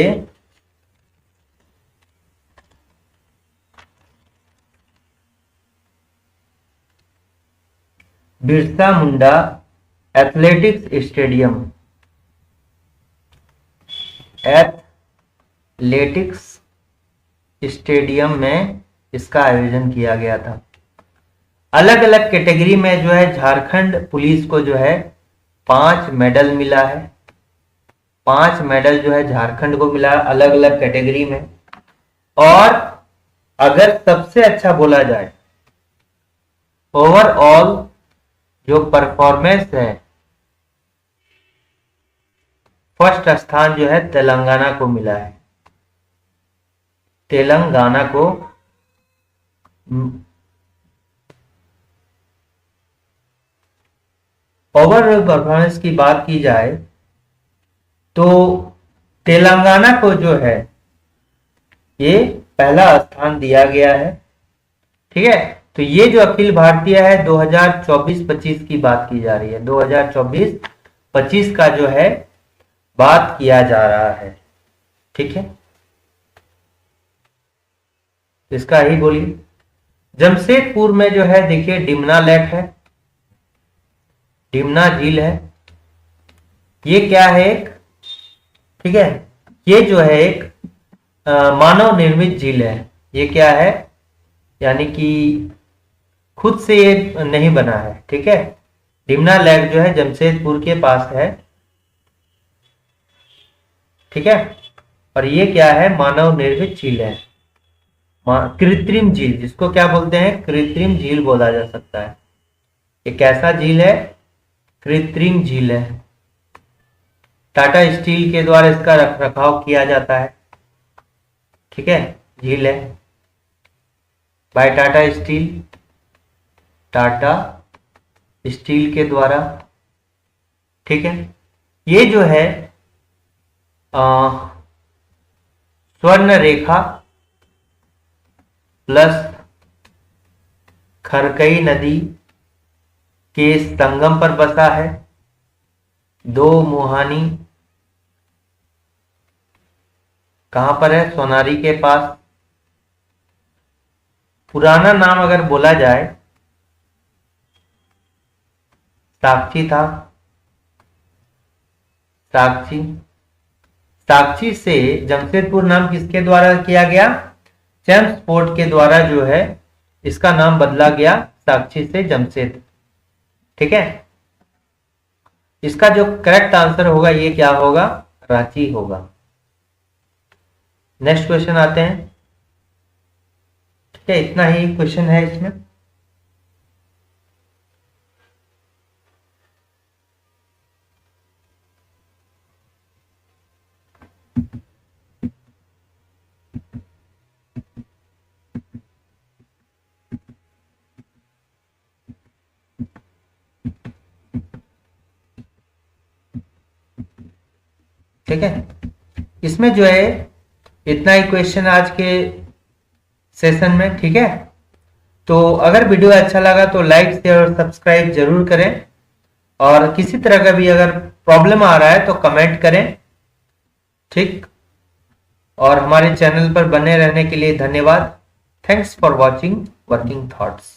[SPEAKER 1] Birsa Munda athletics stadium, athletics stadium में इसका आयोजन किया गया था। अलग अलग कैटेगरी में जो है झारखंड पुलिस को जो है 5 मेडल मिला है, 5 मेडल जो है झारखंड को मिला अलग अलग कैटेगरी में। और अगर सबसे अच्छा बोला जाए ओवरऑल जो परफॉर्मेंस है, फर्स्ट स्थान जो है तेलंगाना को मिला है, तेलंगाना को ओवरऑल परफॉर्मेंस की बात की जाए तो तेलंगाना को जो है ये पहला स्थान दिया गया है। ठीक है, तो ये जो अखिल भारतीय है 2024-25 की बात की जा रही है, 2024-25 का जो है बात किया जा रहा है। ठीक है, इसका ही बोलिए। जमशेदपुर में जो है देखिए डिमना लेक है, डिमना झील है, ये क्या है एक, ठीक है, ये जो है एक मानव निर्मित झील है। ये क्या है, यानी कि खुद से ये नहीं बना है। ठीक है, डिमना लेक जो है जमशेदपुर के पास है। ठीक है, और ये क्या है, मानव निर्मित झील है, कृत्रिम झील, जिसको क्या बोलते हैं, कृत्रिम झील बोला जा सकता है। ये कैसा झील है, कृत्रिम झील है। टाटा स्टील के द्वारा इसका रखरखाव किया जाता है। ठीक है, झील है by Tata steel, Tata steel के द्वारा। ठीक है, ये जो है स्वर्ण रेखा प्लस खरकई नदी के संगम पर बसा है। 2 मुहानी कहां पर है, सोनारी के पास। पुराना नाम अगर बोला जाए साक्षी था, साक्षी, साक्षी से जमशेदपुर नाम किसके द्वारा किया गया, चेम्सफोर्ड के द्वारा जो है इसका नाम बदला गया साक्षी से जमशेद। ठीक है, इसका जो करेक्ट आंसर होगा ये क्या होगा, रांची होगा। नेक्स्ट क्वेश्चन आते हैं। ठीक है, इतना ही क्वेश्चन है इसमें। ठीक है, इसमें जो है इतना ही क्वेश्चन आज के सेशन में। ठीक है, तो अगर वीडियो अच्छा लगा तो लाइक शेयर और सब्सक्राइब जरूर करें, और किसी तरह का भी अगर प्रॉब्लम आ रहा है तो कमेंट करें। ठीक, और हमारे चैनल पर बने रहने के लिए धन्यवाद। Thanks for watching working thoughts.